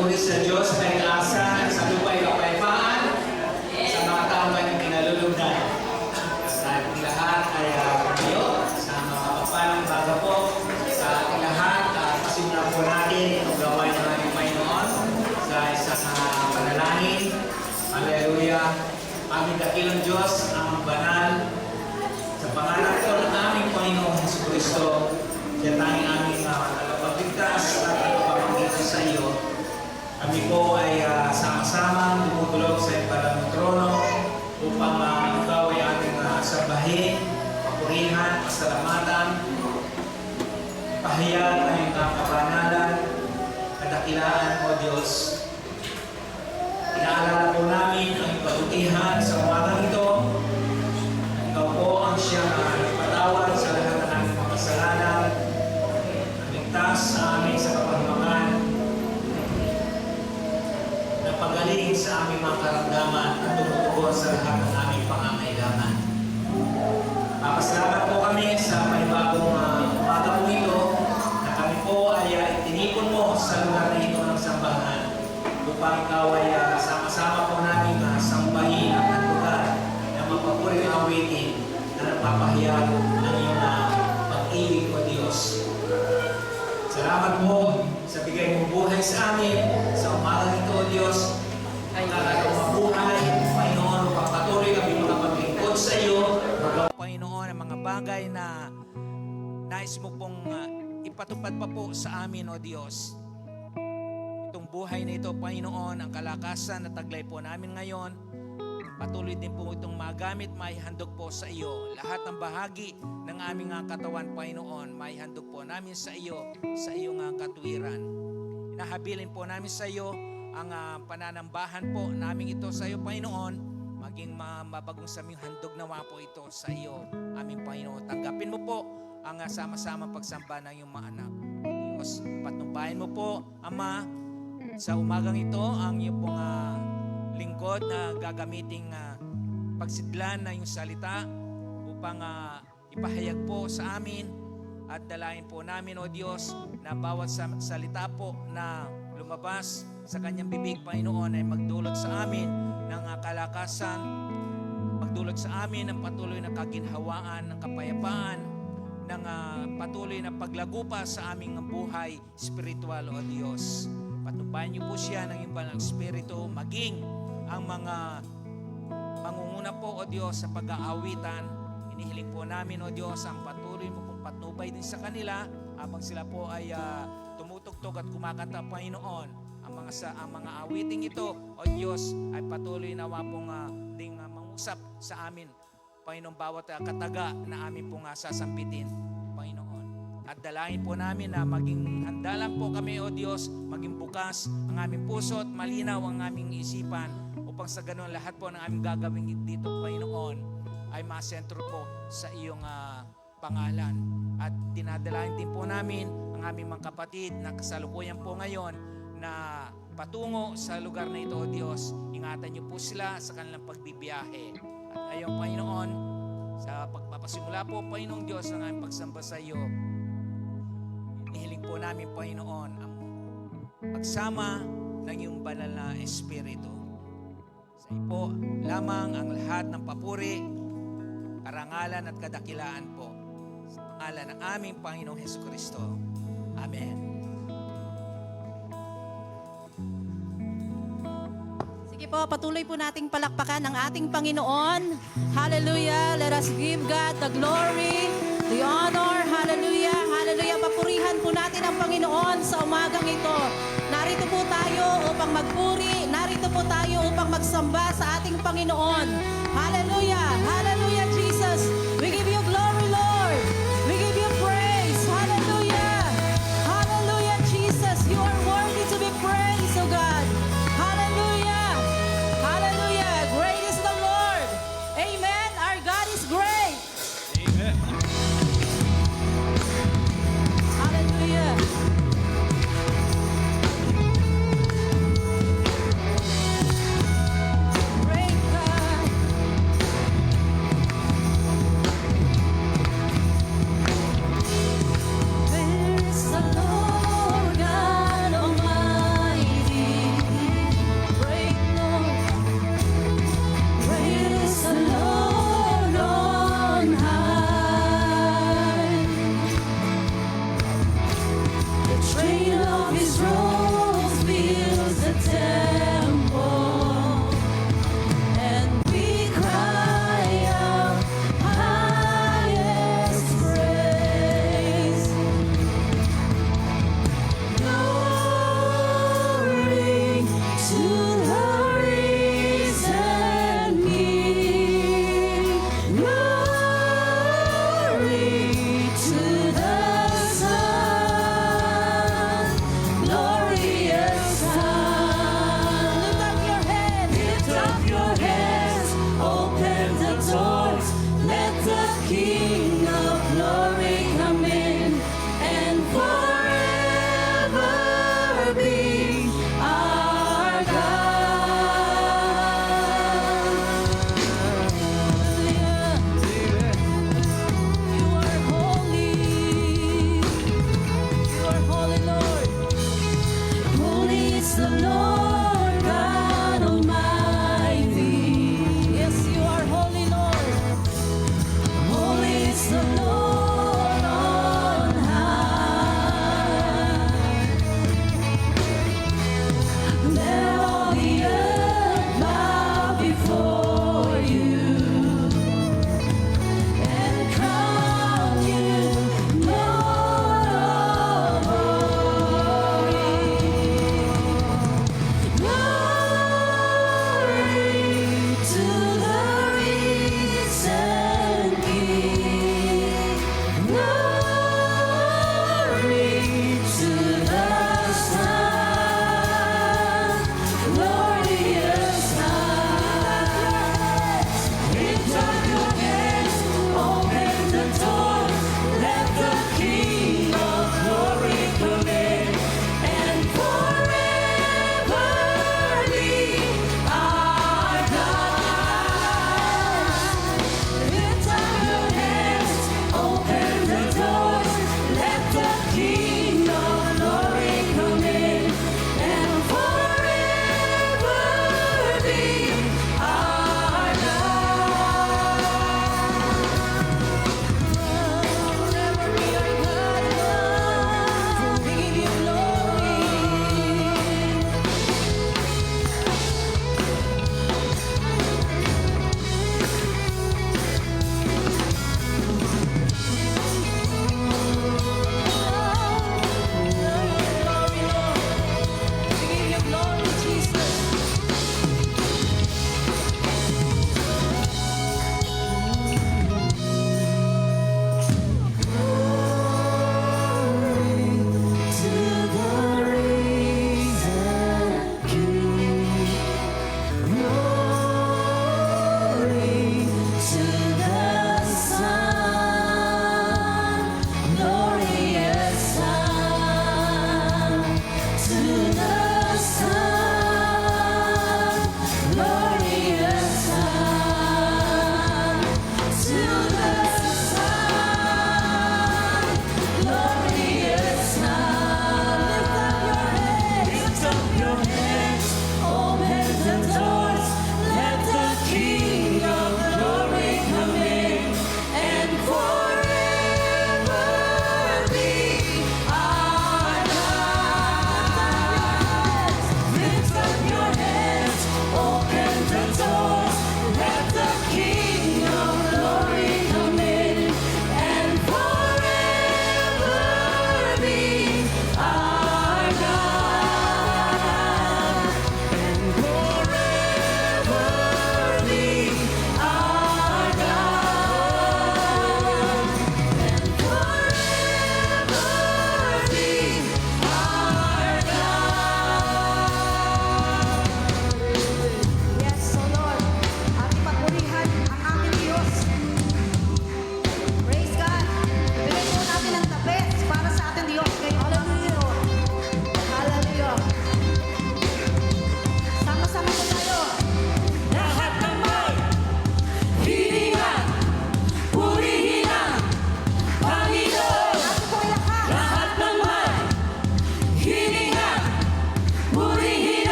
Puri sa Diyos ay asa sa lupay kapayapaan sa mga tao kanyang kinalulugdan. Sa ating lahat ay kayo sa mga kapalang baga po sa ating lahat. Pasimulan po natin itong gawain ng ating Panginoon sa isang panalangin. Hallelujah. Aming dakilang Diyos, ang banal, sa pangalan po ng aming Panginoong Jesucristo, siya tanging aming tagapagligtas at tagapagpagitan sa iyo. Kami po ay sama-sama dumutulog sa ibalang trono upang ikaw ay aming sambahin, papurihan, pasalamatan, pahayag ang iyong kabanalan, kadakilaan o Diyos. Inaalala po namin ang iyong kabutihan sa umagang ito. Ikaw po ang siyang nagpatawad sa lahat ng aming mga kasalanan, ligtas sa amin sa kapahamakan, napagaling sa aming mga karamdaman at tumutugon sa lahat ng aming pangangailangan. Pasalamat po kami sa panibagong umaga po ito na kami po ay itinipon mo sa lugar na ito ng sambahan upang ikaw ay sama-sama po namin sambahin ang lugar na mapapuring awitin na nagpapahayag ng iyong pag-ibig o Diyos. Salamat po sa bigay mong buhay sa amin sa umaga nito o Diyos. Kakaroon mabuhay, Panginoon, pagpatuloy kami makapaglingkod sa iyo. Panginoon, ang mga bagay na nais mo pong ipatupad pa po sa amin o Diyos. Itong buhay na ito, Panginoon, ang kalakasan na taglay po namin ngayon, patuloy din po itong magamit, maihandog po sa iyo. Lahat ng bahagi ng aming katawan, Panginoon, maihandog po namin sa iyo, sa iyong katuwiran. Inahabilin po namin sa iyo ang pananambahan po namin ito sa iyo, Panginoon, maging mabagong saming handog nawa po ito sa iyo, aming Panginoon. Tanggapin mo po ang sama-sama pagsamba ng iyong mga anak. Diyos, patnubayan mo po, Ama, sa umagang ito, ang iyong pong lingkod na gagamiting pagsidlan na iyong salita upang ipahayag po sa amin at dalahin po namin, O Diyos, na bawat salita po na lumabas sa kanyang bibig, Panginoon, ay magdulot sa amin ng kalakasan, magdulot sa amin ng patuloy na kaginhawaan, ng kapayapaan, ng patuloy na paglago pa sa aming buhay spiritual, O Diyos. Patnubayan niyo po siya ng iyong banal Espiritu, maging ang mga mangunguna po, O Diyos, sa pag-aawitan. Inihiling po namin, O Diyos, ang patuloy mo pong patnubay din sa kanila habang sila po ay tumutugtog at kumakanta, Panginoon. Ang mga awiting ito, O Diyos, ay patuloy na pong ding mangusap sa amin, Panginoon, bawat kataga na amin pong sasampitin, Panginoon. At dalahin po namin na maging handa lang po kami, O Diyos, maging bukas ang aming puso at malinaw ang aming isipan upang sa ganun lahat po ng aming gagawin dito, Panginoon, ay masentro po sa iyong pangalan. At dinadalahin din po namin ang aming mga kapatid na kasalukuyan po ngayon na patungo sa lugar na ito, O Diyos. Ingatan niyo po sila sa kanilang pagbibiyahe. At ngayon, Panginoon, sa pagpapasimula po, Panginoong Diyos, ng aming pagsamba sa iyo, inihiling po namin, Panginoon, ang pagsama ng iyong banal na Espiritu. Sa iyo po lamang ang lahat ng papuri, karangalan at kadakilaan po. Sa pangalan ng aming Panginoong Jesucristo. Amen. Sige po, patuloy po nating palakpakan ang ating Panginoon. Hallelujah. Let us give God the glory, the honor. Hallelujah. Hallelujah. Papurihan po natin ang Panginoon sa umagang ito. Narito po tayo upang magpuri. Narito po tayo upang magsamba sa ating Panginoon. Hallelujah. Hallelujah, Jesus. We give you glory, Lord. We give you praise. Hallelujah. Hallelujah, Jesus. You are worthy to be praised, O God. Hallelujah. Hallelujah. Great is the Lord. Amen. Our God is great. Amen. Hallelujah. Great God.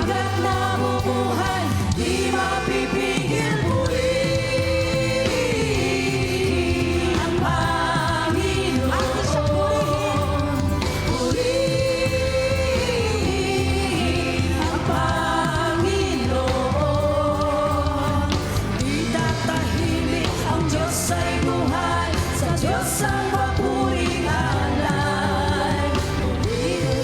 hanggat nabubuhay, di mapipigil purihin ang Panginoon. Atin siyang purihin ang Panginoon. Di tatahimik ang Diyos ay buhay, sa Diyos ang mapuring alay. Purihin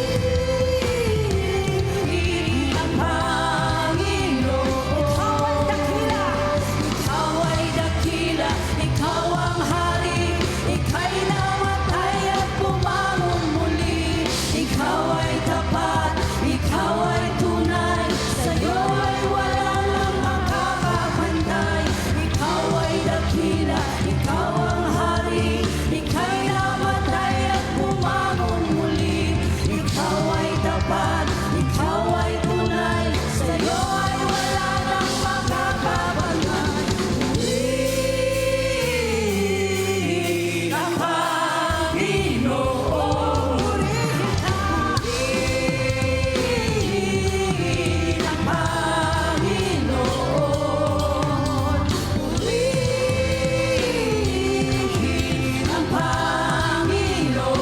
ang Panginoon. Ikaw ay dakila, ikaw ang hari, ika'y namatay at bumangon muli. Ikaw ay tapat, ikaw ay tunay, sa'yo ay walang makakapantay. Ikaw ay dakila, ikaw ang hari, ika'y namatay at bumangon muli. Ikaw ay tapat, ikaw ay tunay, sa'yo ay wala nang makakapantay. Purihin ang Panginoon. Purihin ang Panginoon. Purihin ang Panginoon.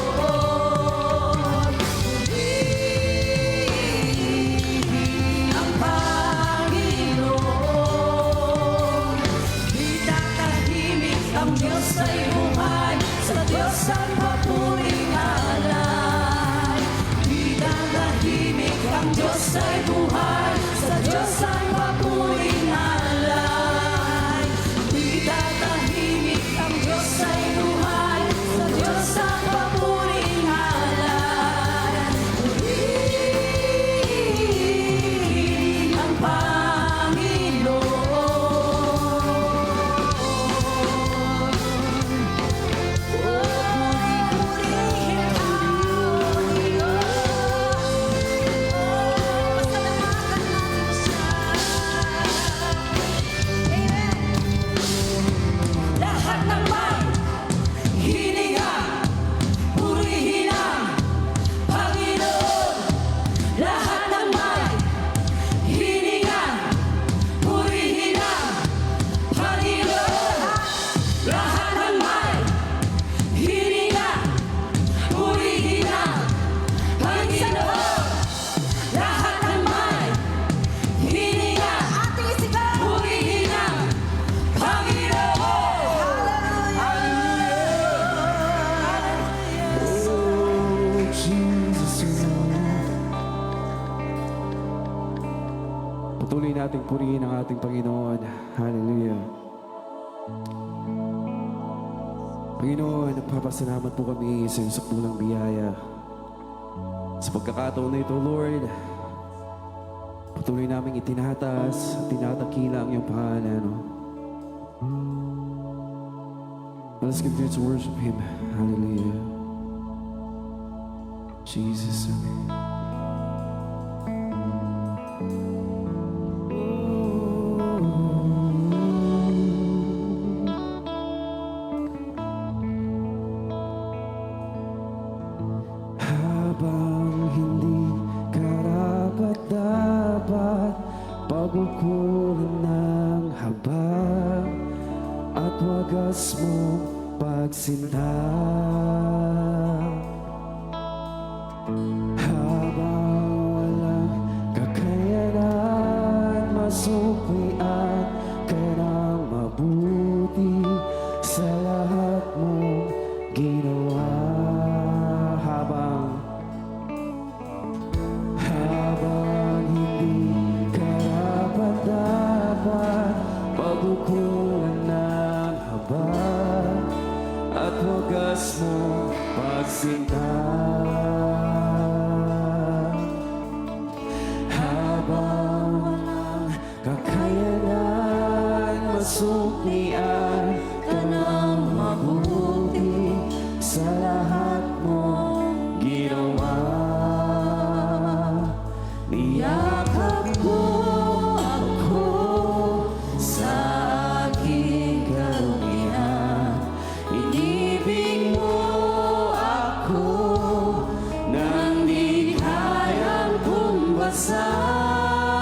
Purihin ang Panginoon. Di tatahimik ang Diyos ay buhay, sa Diyos ang mapuring alay. Di tatahimik ang Diyos ay buhay, sa Diyos ang mapuring alay. Di tatahimik ang Diyos ay buhay, sa Diyos ang mapuring alay. Purihin ang lahat ng may hininga, purihin ang Panginoon. Lahat ng may hininga, purihin ang Panginoon. Lahat ng may hininga, purihin ang Panginoon. Lahat ng may hininga, purihin ang Panginoon. Oh, Jesus. Patuloy nating purihin ang ating Panginoon. Hallelujah. Panginoon, nagpapasalamat po kami sa iyong sakdulang biyaya. Sa pagkakataon na ito, Lord, patuloy naming itinataas at tinatakila ang iyong pangalan. Let us continue to worship Him. Hallelujah. Jesus. Habang hindi karapat-dapat, pagkukulan ng habang at wagas mong pagsinta. Habang walang kakayanan, masuklian ka ng mabuti sa lahat mong ginawa. Habang hindi karapat-dapat, pagkukulan ng habang at wagas mong pagsinta. Habang walang kakayanan, masuklian ka ng mabuti sa lahat mong ginawa. Niyakap mo ako sa aking karumihan, inibig mo ako nang di kayang tumbasan.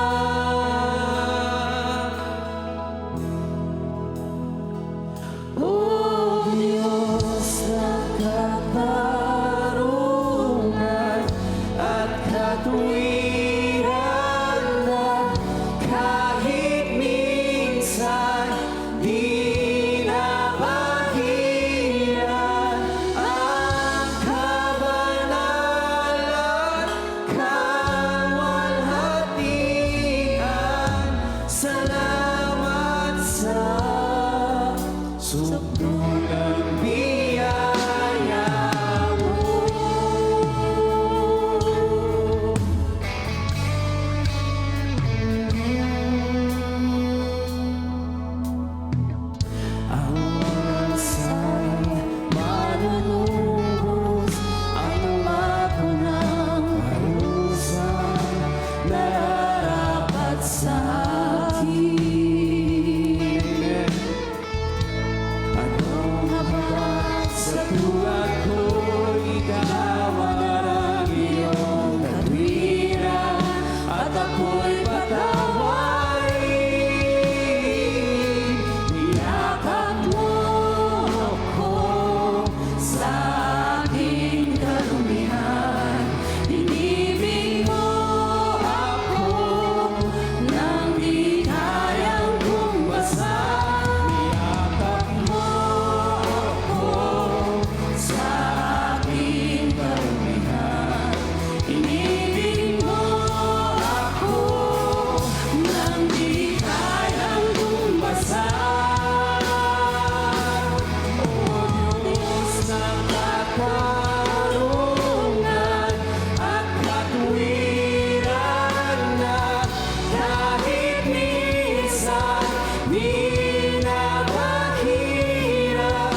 sa akin. Anong habat sa buhat ko, ikaw ang iyong katwiran, at ako'y patawarin. Niyakap mo ako sa aking kalumihan, inibig mo ako nang di kayang kumbasan. Niyakap mo ako sa aking kalumihan, inibig mo ako nang di kayang kumbasan. O Diyos ng katarungan at katwiran, na kahit minsan di napaghirap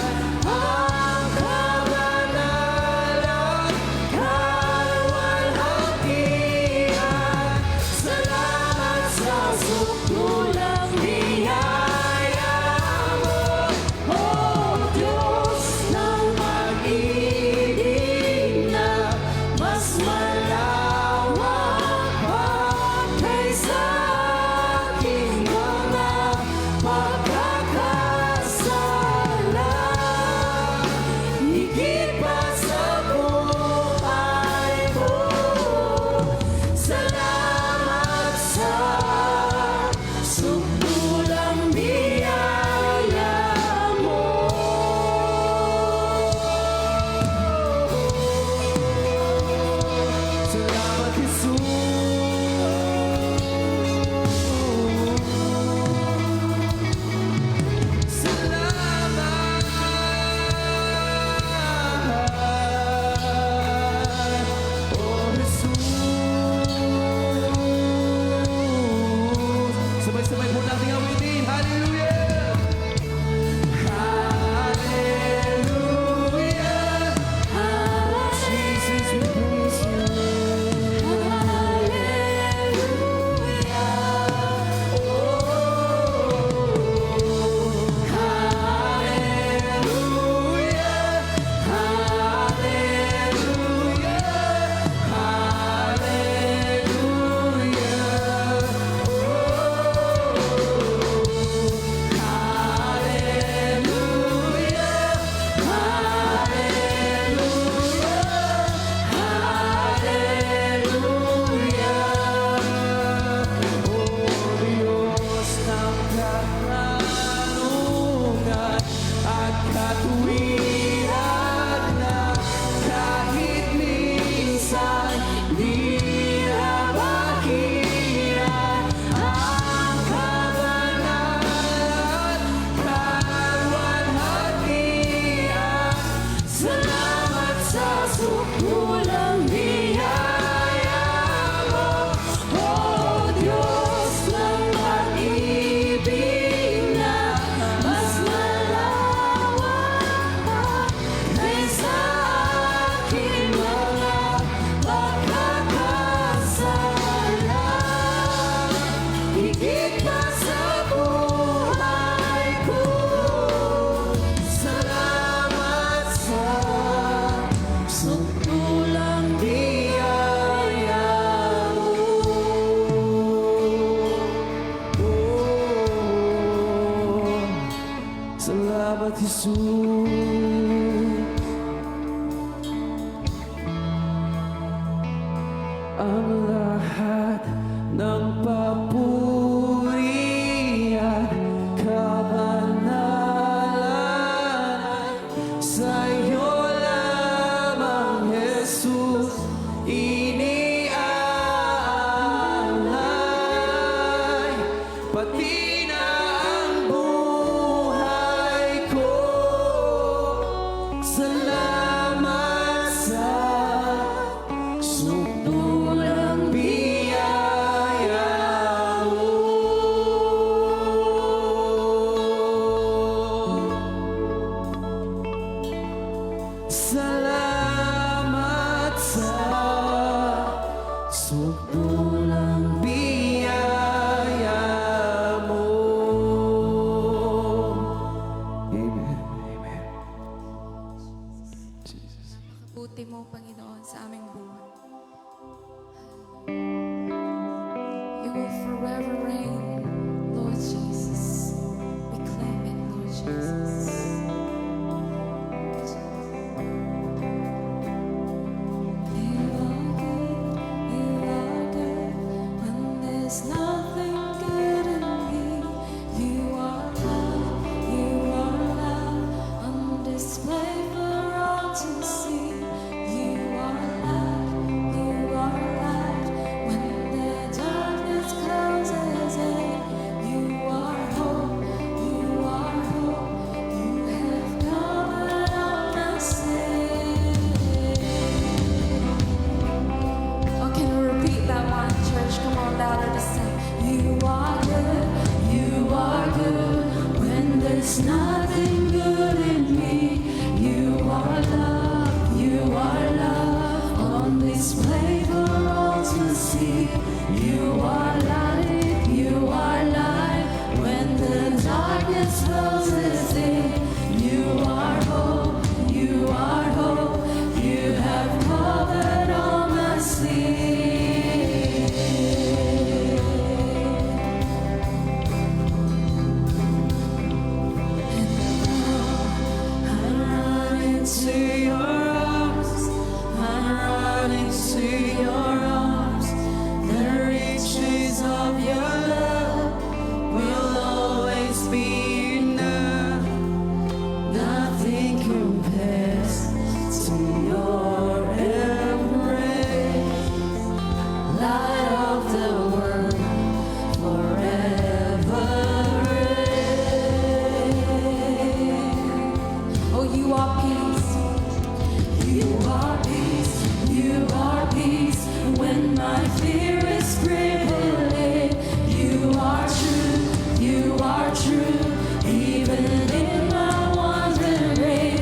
ang kabanalan, kaluwalhatian. Salamat sa sukdulang biyaya mo, O Diyos ng pag-ibig na mas malawak pa kaysa aking mga pagkakasala. Higit pa sa buhay ko, salamat sa sukdulang biyaya mo. Salamat, Jesus. Salamat, oh Jesus. Sabay-sabay po natin awitin. Hallelujah! Hallelujah! Jesus, we praise you. Diyos ng katarungan at katwiran, na kahit minsan di napaghirap ang kabanalan, kaluwalhatian. Salamat sa sukdulang biyaya mo, O Diyos ng pag-ibig na mas malawak pa kaysa aking mga pagkakasala. Higit pa sa buhay ko, salamat sa sukdulang biyaya mo. Salamat, Jesus. Ang lahat ng papuri at kabanalan sa'yo lamang, Jesus, iniaalay. Pati na ang buhay ko, salamat sa sukdulang biyaya mo. Salamat sa sukdulang biyaya forever reign, Lord Jesus. We claim it, Lord Jesus. You are good when there's nothing good in me. You are love on display for all to see. You are light when the darkness closes in. You are hope, you have covered all my sin. Oh, can we repeat that one, church? Come on, louder to sing. You are good when there's nothing good in me. You are love on display for all to see. You are light when the darkness closes in. You are hope, you have covered all my sin. I run into your arms, I run into your arms. The riches of your love will always be enough. Nothing compares to your embrace. Light of the world, forever reign. Oh, you are peace. You are peace. You are peace when my fear is crippling. You are true. You are true. Even in my wandering,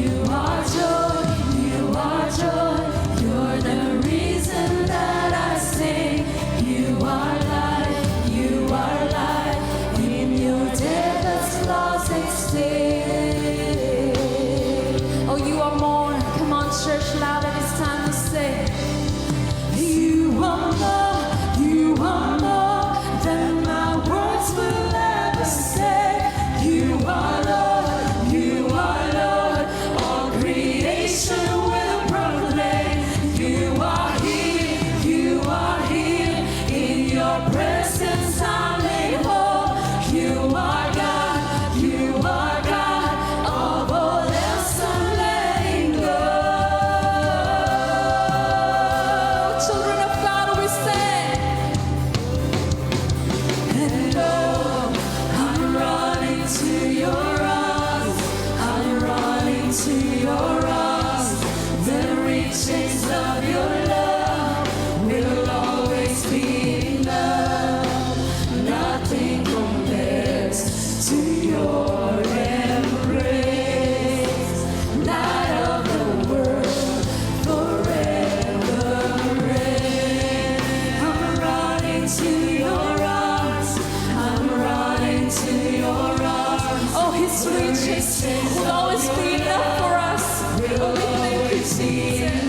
you are joy. You are joy. You're the reason that I sing. You are light. You are light. In your death, that's lost extinct. Oh, you are more. Come on, church, louder. It's time to say. You are more than my words will ever say. You are Lord, all creation will proclaim. You are here, in your presence I'm made whole. You are God, of all else I'm letting go. Children of God, we sing. And oh, I'm running to your arms. I'm running to your arms. The riches of your love will always be enough. Nothing compares to your embrace. Light of the world, forever reign. I'm running to your arms. I'm running to your arms. Oh, his riches will always be enough for us. Oh, we thank you, Jesus.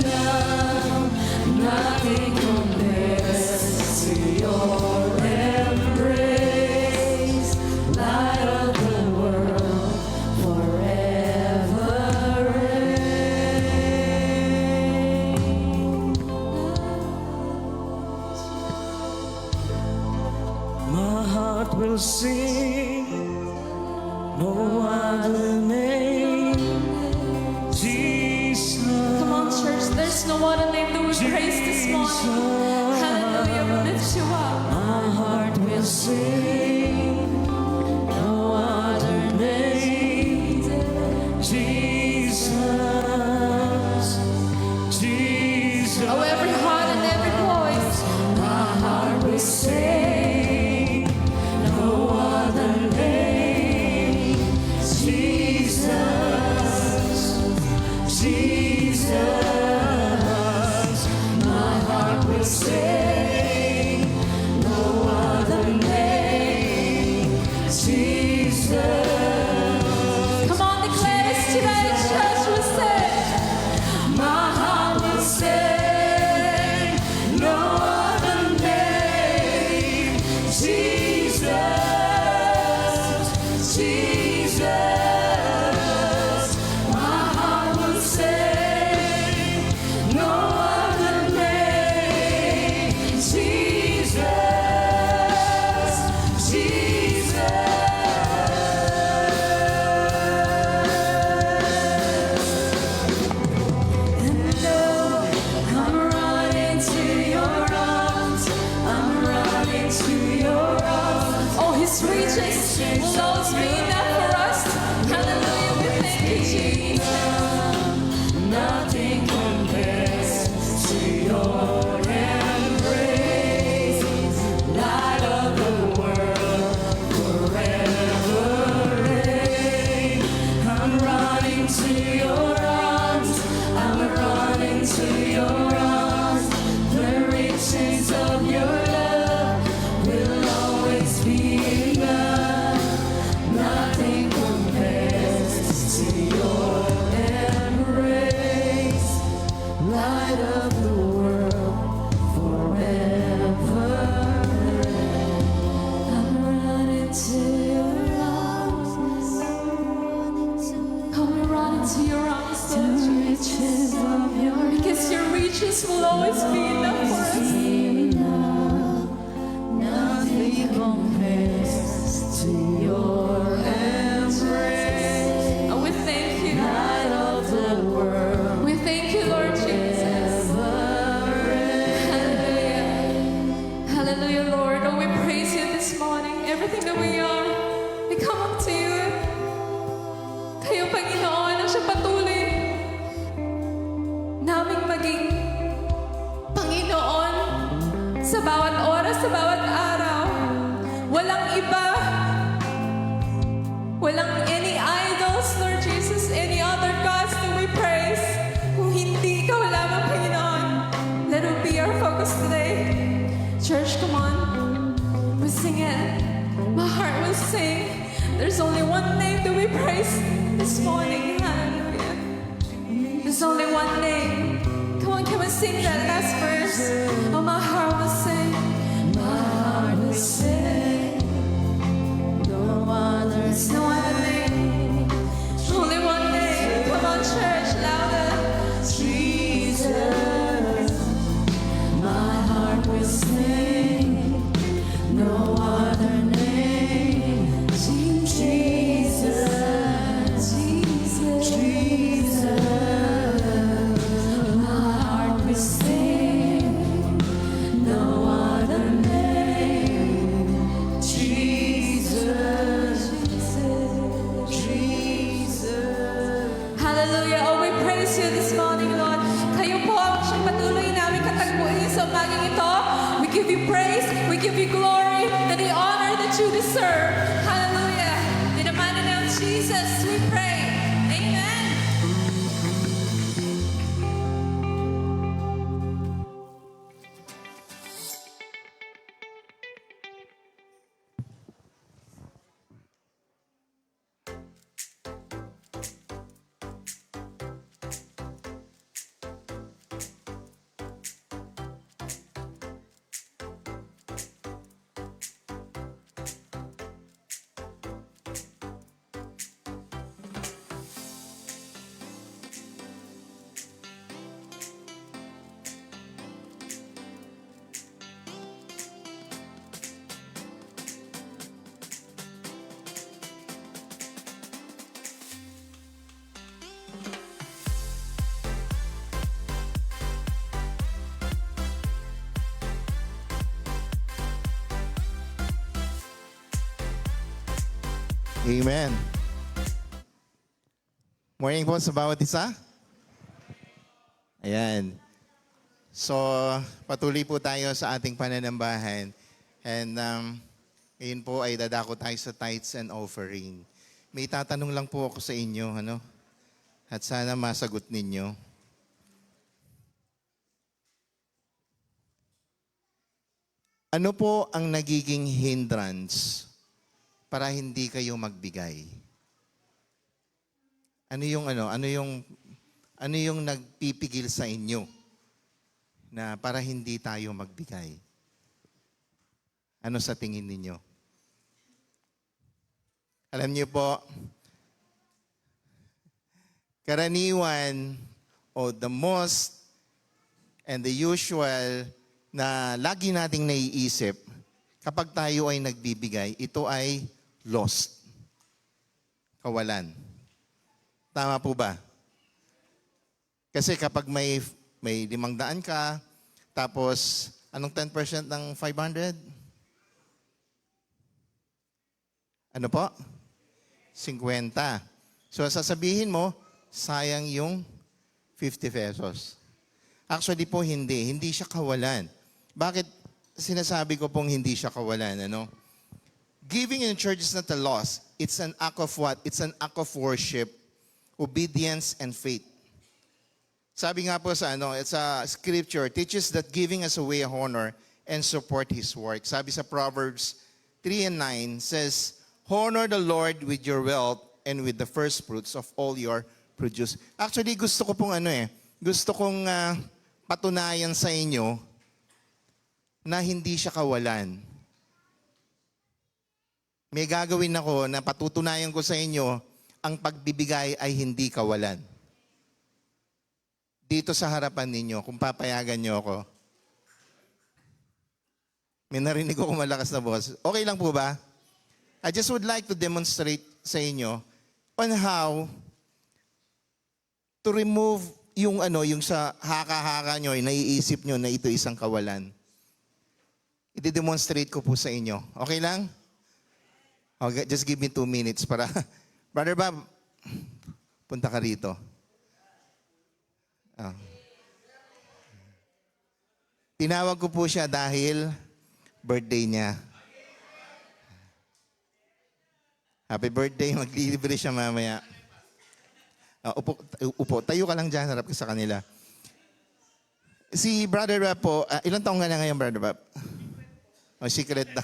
Nothing compares to your embrace. Light of the world, forever reign. My heart will sing, no other name, Jesus. Come on, church. There's no other name that we praise this morning. Hallelujah. We lift you up. My heart will sing, no other name, Jesus, Jesus. Oh, every heart and every voice. My heart will sing, no other name, Jesus, Jesus. My heart will sing, no other name. His riches will always be enough for us. Hallelujah, we thank you, Jesus. Nothing compares to your embrace. Light of the world, forever reign. I'm running to your arms. I'm running to your arms. The riches of your love will always be enough. Nothing compares to your embrace. Light of the world, forever reign. I'm running to your arms. Come and run into your arms, Lord The Jesus. riches of your Because your riches will always be enough for us. enough. Nothing compares to your embrace. And we thank you. Light of the world, We thank you, Lord Jesus. Hallelujah. Hallelujah, Lord. Oh, we praise you this morning. Everything that we are, we come up to you. Kayo, Panginoon, ang siya patuloy naming maging Panginoon sa bawat oras, sa bawat araw. Walang iba. Walang any idols, Lord Jesus, any other gods that we praise. Kung hindi ikaw lamang, Panginoon, let it be our focus today. Church, come on. We sing it. My heart will sing. There's only one name that we praise this morning. Hallelujah. There's only one name. Come on, can we sing that last verse? Oh, my heart will sing. my heart will sing. No other There's no other name. Only one name. Come on, church, louder. Jesus. My heart will sing. No other name. Jesus. Jesus. My heart will sing. No other name. Jesus. Jesus. Hallelujah. Oh, we praise you this morning, Lord. Kayo po ang siyang patuloy namin katagpuin sa umagang ito. We give you praise, we give you glory, and the honor that you deserve. Hallelujah. In the mighty name of Jesus, we pray. Amen. Amen. Morning po sa bawat isa. Ayan. So, patuloy po tayo sa ating pananambahan. And ngayon po ay dadako tayo sa tithes and offering. May tatanong lang po ako sa inyo, ano? At sana masagot ninyo. Ano po ang nagiging hindrance para hindi kayo magbigay? Ano yung nagpipigil sa inyo na para hindi tayo magbigay? Ano sa tingin ninyo? Alam niyo po, karaniwan o the most and the usual na lagi nating naiisip kapag tayo ay nagbibigay, ito ay lost. Kawalan. Tama po ba? Kasi kapag may 500 ka, tapos anong 10% ng 500? Ano po? 50. So sasabihin mo, sayang yung 50 pesos. Actually po hindi. Hindi siya kawalan. Bakit sinasabi ko pong hindi siya kawalan? Ano? Giving in church is not a loss. It's an act of what? It's an act of worship, obedience, and faith. Sabi nga po sa it's a scripture, teaches that giving us a way of honor and support His work. Sabi sa Proverbs 3 and 9 says, honor the Lord with your wealth and with the first fruits of all your produce. Actually, gusto ko pong gusto kong patunayan sa inyo na hindi siya kawalan. May gagawin ako na patutunayan ko sa inyo ang pagbibigay ay hindi kawalan. Dito sa harapan ninyo, kung papayagan niyo ako. May narinig ko malakas na boss. Okay lang po ba? I just would like to demonstrate sa inyo on how to remove yung yung sa haka-haka nyo, naiisip nyo na ito isang kawalan. I-demonstrate ko po sa inyo. Okay lang? Okay, just give me 2 minutes para... Brother Bob, punta ka rito. Oh. Tinawag ko po siya dahil birthday niya. Happy birthday, maglilibre siya mamaya. Upo, tayo ka lang dyan, harap ka sa kanila. Si Brother Bob po, ilang taong ka na ngayon, Brother Bob? O, secret na.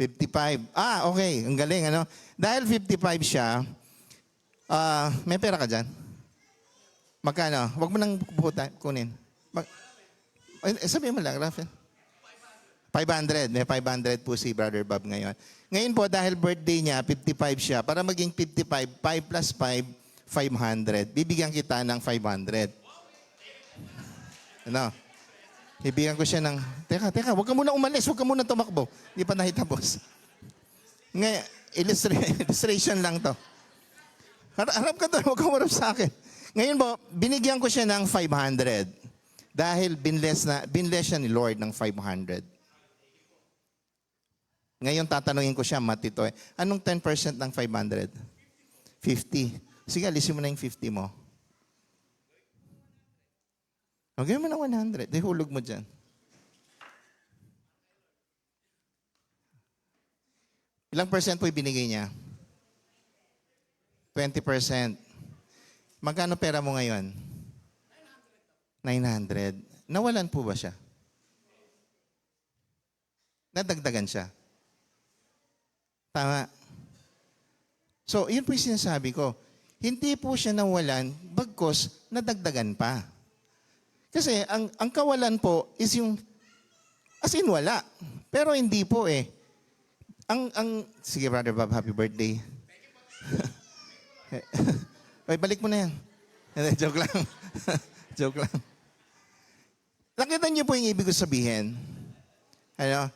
55. Okay. Ang galing, ano? Dahil 55 siya, may pera ka dyan? Magkano? Huwag mo nang kunin. Sabihin mo lang, Rafael. 500. May 500 po si Brother Bob ngayon. Ngayon po, dahil birthday niya, 55 siya, para maging 55, 5 plus 5, 500. Bibigyan kita ng 500. Ano? Bibigyan ko siya ng, teka, huwag ka muna umalis, huwag ka muna tumakbo. Hindi pa nahitapos. Ngayon, illustration lang to. Harap ka doon, huwag ka marap sa akin. Ngayon po, binigyan ko siya ng 500. Dahil binless siya ni Lord ng 500. Ngayon, tatanungin ko siya, Matito, anong 10% ng 500? 50. Sige, alisin mo na yung 50 mo. Okay mo na 100. Di hulog mo dyan. Ilang percent po ibinigay niya? 20%. Magkano pera mo ngayon? 900. Nawalan po ba siya? Nadagdagan siya? Tama. So, yun po yung sinasabi ko. Hindi po siya nawalan, bagkos nadagdagan pa. Kasi ang kawalan po is yung, as in wala. Pero hindi po eh. Sige Brother Bob, happy birthday. Ay, balik mo na yan. Joke lang. Joke lang. Nakita niyo po yung ibig ko sabihin. Ano?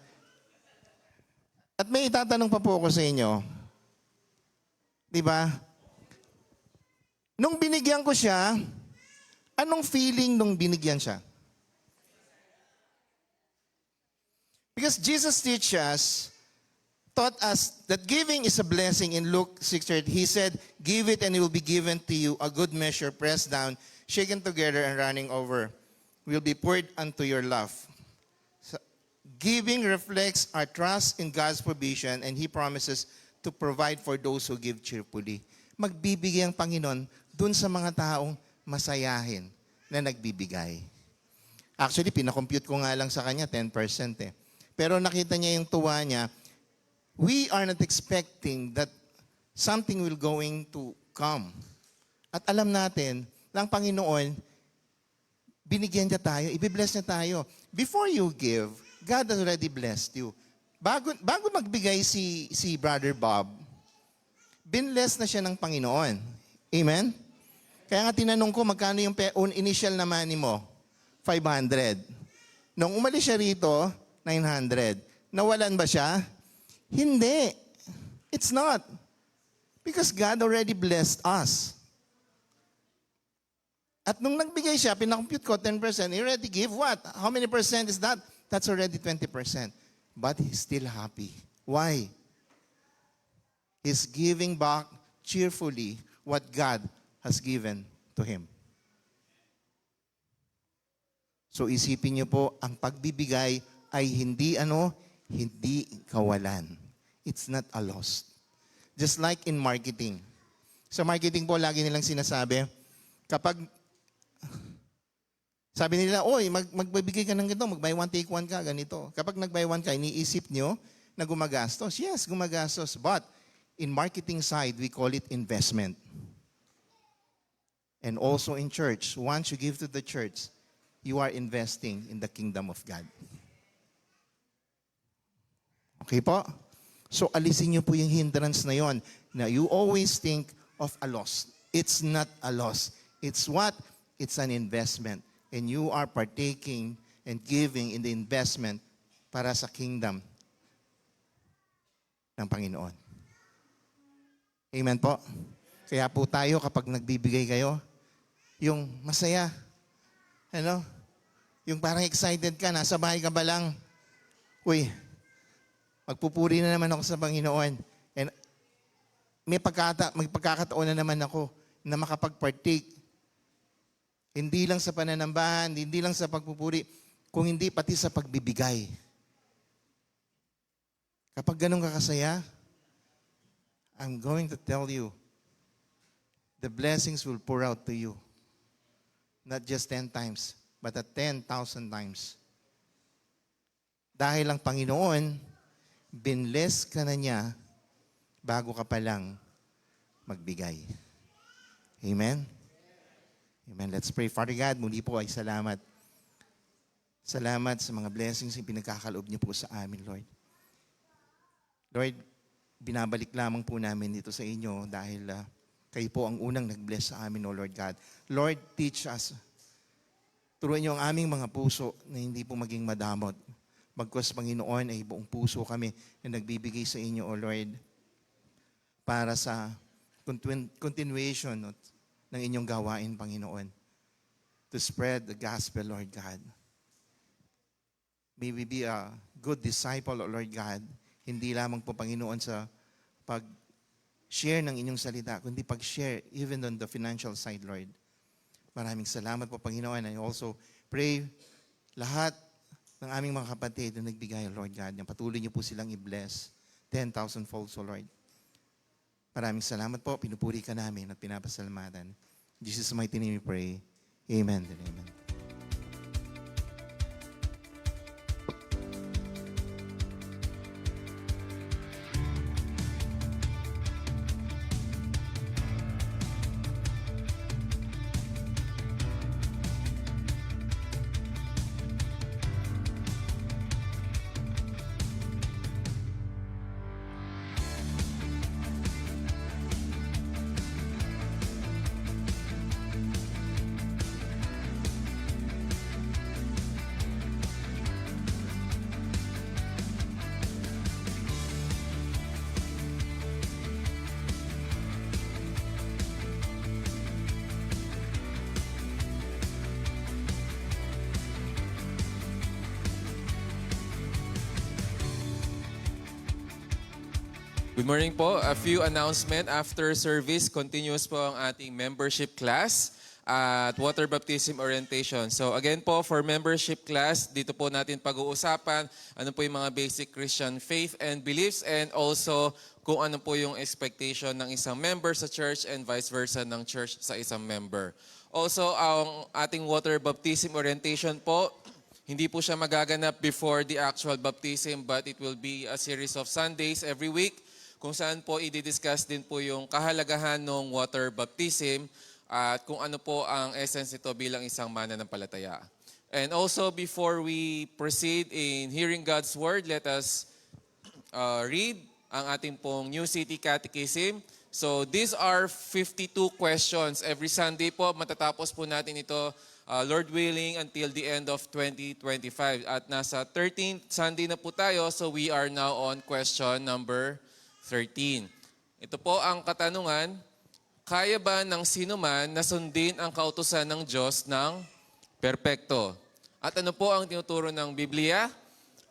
At may itatanong pa po ako sa inyo. Di ba? Nung binigyan ko siya, anong feeling nung binigyan siya? Because Jesus taught us that giving is a blessing. In Luke 6:30, He said, give it and it will be given to you, a good measure, pressed down, shaken together and running over, will be poured unto your lap. So, giving reflects our trust in God's provision and He promises to provide for those who give cheerfully. Magbibigay ang Panginoon dun sa mga taong masayahin na nagbibigay. Actually, pinakompute ko nga lang sa kanya 10% eh. Pero nakita niya yung tuwa niya. We are not expecting that something will going to come. At alam natin, ng Panginoon, binigyan niya tayo, ibibless niya tayo. Before you give, God has already blessed you. Bago magbigay si Brother Bob, binless na siya ng Panginoon. Amen? Kaya nga tinanong ko, magkano yung initial na money mo? 500. Nung umalis siya rito, 900. Nawalan ba siya? Hindi. It's not. Because God already blessed us. At nung nagbigay siya, pinakompute ko 10%, he already gave what? How many percent is that? That's already 20%. But he's still happy. Why? He's giving back cheerfully what God has given to him. So isipin niyo po, ang pagbibigay ay hindi hindi kawalan. It's not a loss. Just like in marketing. Sa marketing po, lagi nilang sinasabi, kapag sabi nila, oy, magbibigay ka ng ganito, mag-buy one, take one ka, ganito. Kapag nag-buy one ka, iniisip nyo na gumagastos. Yes, gumagastos. But in marketing side, we call it investment. And also in church, once you give to the church, you are investing in the kingdom of God. Okay po? So alisin niyo po yung hindrance na yon na you always think of a loss. It's not a loss. It's what? It's an investment. And you are partaking and giving in the investment para sa kingdom ng Panginoon. Amen po? Kaya po tayo kapag nagbibigay kayo, yung masaya, yung parang excited ka, nasa bahay ka ba lang, uy, magpupuri na naman ako sa Panginoon. And may pagkakataon na naman ako na makapag-partake. Hindi lang sa pananambahan, hindi lang sa pagpupuri, kung hindi pati sa pagbibigay. Kapag ganun ka kasaya, I'm going to tell you, the blessings will pour out to you. Not just 10 times, but at 10,000 times. Dahil ang Panginoon, binless ka na niya bago ka pa lang magbigay. Amen? Amen. Let's pray. Father God, muli po ay salamat. Salamat sa mga blessings yung pinagkakaloob niyo po sa amin, Lord. Lord, binabalik lamang po namin dito sa inyo dahil kayo po ang unang nag-bless sa amin, O Lord God. Lord, teach us. Turuan niyo ang aming mga puso na hindi po maging madamot. Bagkus, Panginoon, ay buong puso kami na nagbibigay sa inyo, O Lord, para sa continuation ng inyong gawain, Panginoon. To spread the gospel, Lord God. May we be a good disciple, O Lord God. Hindi lamang po, Panginoon, sa pag-share ng inyong salita, kundi pag-share even on the financial side, Lord. Maraming salamat po, Panginoon. I also pray lahat ng aming mga kapatid na nagbigay, Lord God, na patuloy niyo po silang i-bless 10,000 folds, O Lord. Maraming salamat po. Pinupuri ka namin at pinapasalamatan. In Jesus' mighty name we pray. Amen and amen. Good morning po. A few announcement after service. Continuous po ang ating membership class at water baptism orientation. So again po, for membership class, dito po natin pag-uusapan ano po yung mga basic Christian faith and beliefs and also kung ano po yung expectation ng isang member sa church and vice versa ng church sa isang member. Also, ang ating water baptism orientation po, hindi po siya magaganap before the actual baptism but it will be a series of Sundays every week kung saan po i-discuss din po yung kahalagahan ng water baptism at kung ano po ang essence nito bilang isang mananampalataya. And also, before we proceed in hearing God's Word, let us read ang ating pong New City Catechism. So, these are 52 questions. Every Sunday po, matatapos po natin ito, Lord willing, until the end of 2025. At nasa 13th Sunday na po tayo, so we are now on question number 13. Ito po ang katanungan, kaya ba ng sinuman na sundin ang kautusan ng Diyos ng perpekto? At ano po ang tinuturo ng Biblia?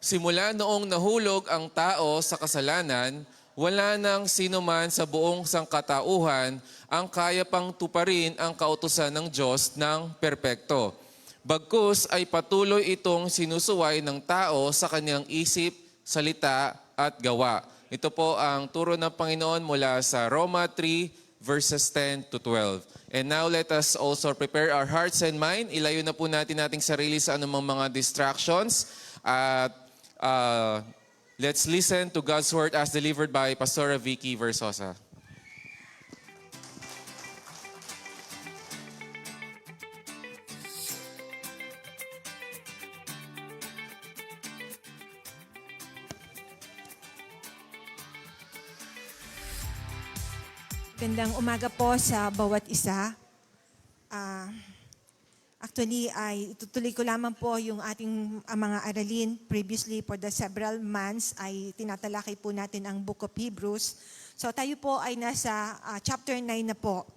Simula noong nahulog ang tao sa kasalanan, wala nang sino man sa buong sangkatauhan ang kaya pang tuparin ang kautusan ng Diyos ng perpekto. Bagkus ay patuloy itong sinusuway ng tao sa kanyang isip, salita at gawa. Ito po ang turo ng Panginoon mula sa Roma 3 verses 10 to 12. And now let us also prepare our hearts and mind. Ilayo na po natin ating sarili sa anumang mga distractions. At let's listen to God's word as delivered by Pastora Vicky Versosa. Gandang umaga po sa bawat isa. Actually, ay itutuloy ko lamang po yung ating mga aralin. Previously, for the several months, ay tinatalakay po natin ang Book of Hebrews. So tayo po ay nasa chapter 9 na po.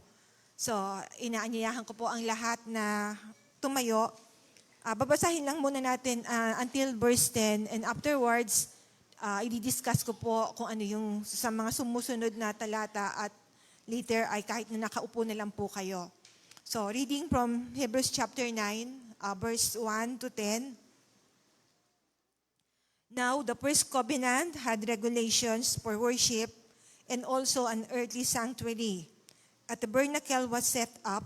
So inaanyayahan ko po ang lahat na tumayo. Babasahin lang muna natin until verse 10 and afterwards, i-discuss ko po kung ano yung sa mga sumusunod na talata at later ay kahit na nakaupo na lang po kayo. So, reading from Hebrews chapter 9, verse 1 to 10. Now, the first covenant had regulations for worship and also an earthly sanctuary. A tabernacle was set up.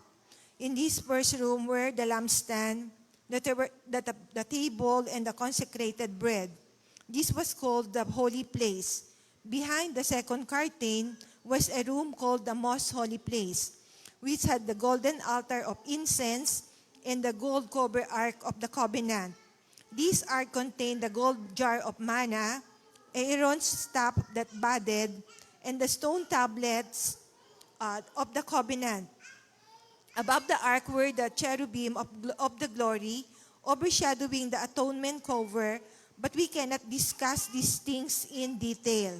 In this first room were the lampstand, the table, and the consecrated bread. This was called the holy place. Behind the second curtain was a room called the most holy place, which had the golden altar of incense and the gold cover ark of the covenant. This ark contained the gold jar of manna, Aaron's staff that budded, and the stone tablets of the covenant. Above the ark were the cherubim of the glory, overshadowing the atonement cover, but we cannot discuss these things in detail.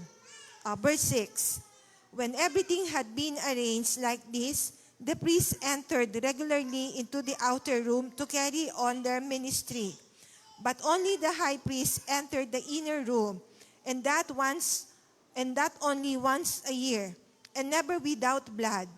Verse 6. When everything had been arranged like this, the priests entered regularly into the outer room to carry on their ministry. But only the high priest entered the inner room, and that only once a year, and never without blood,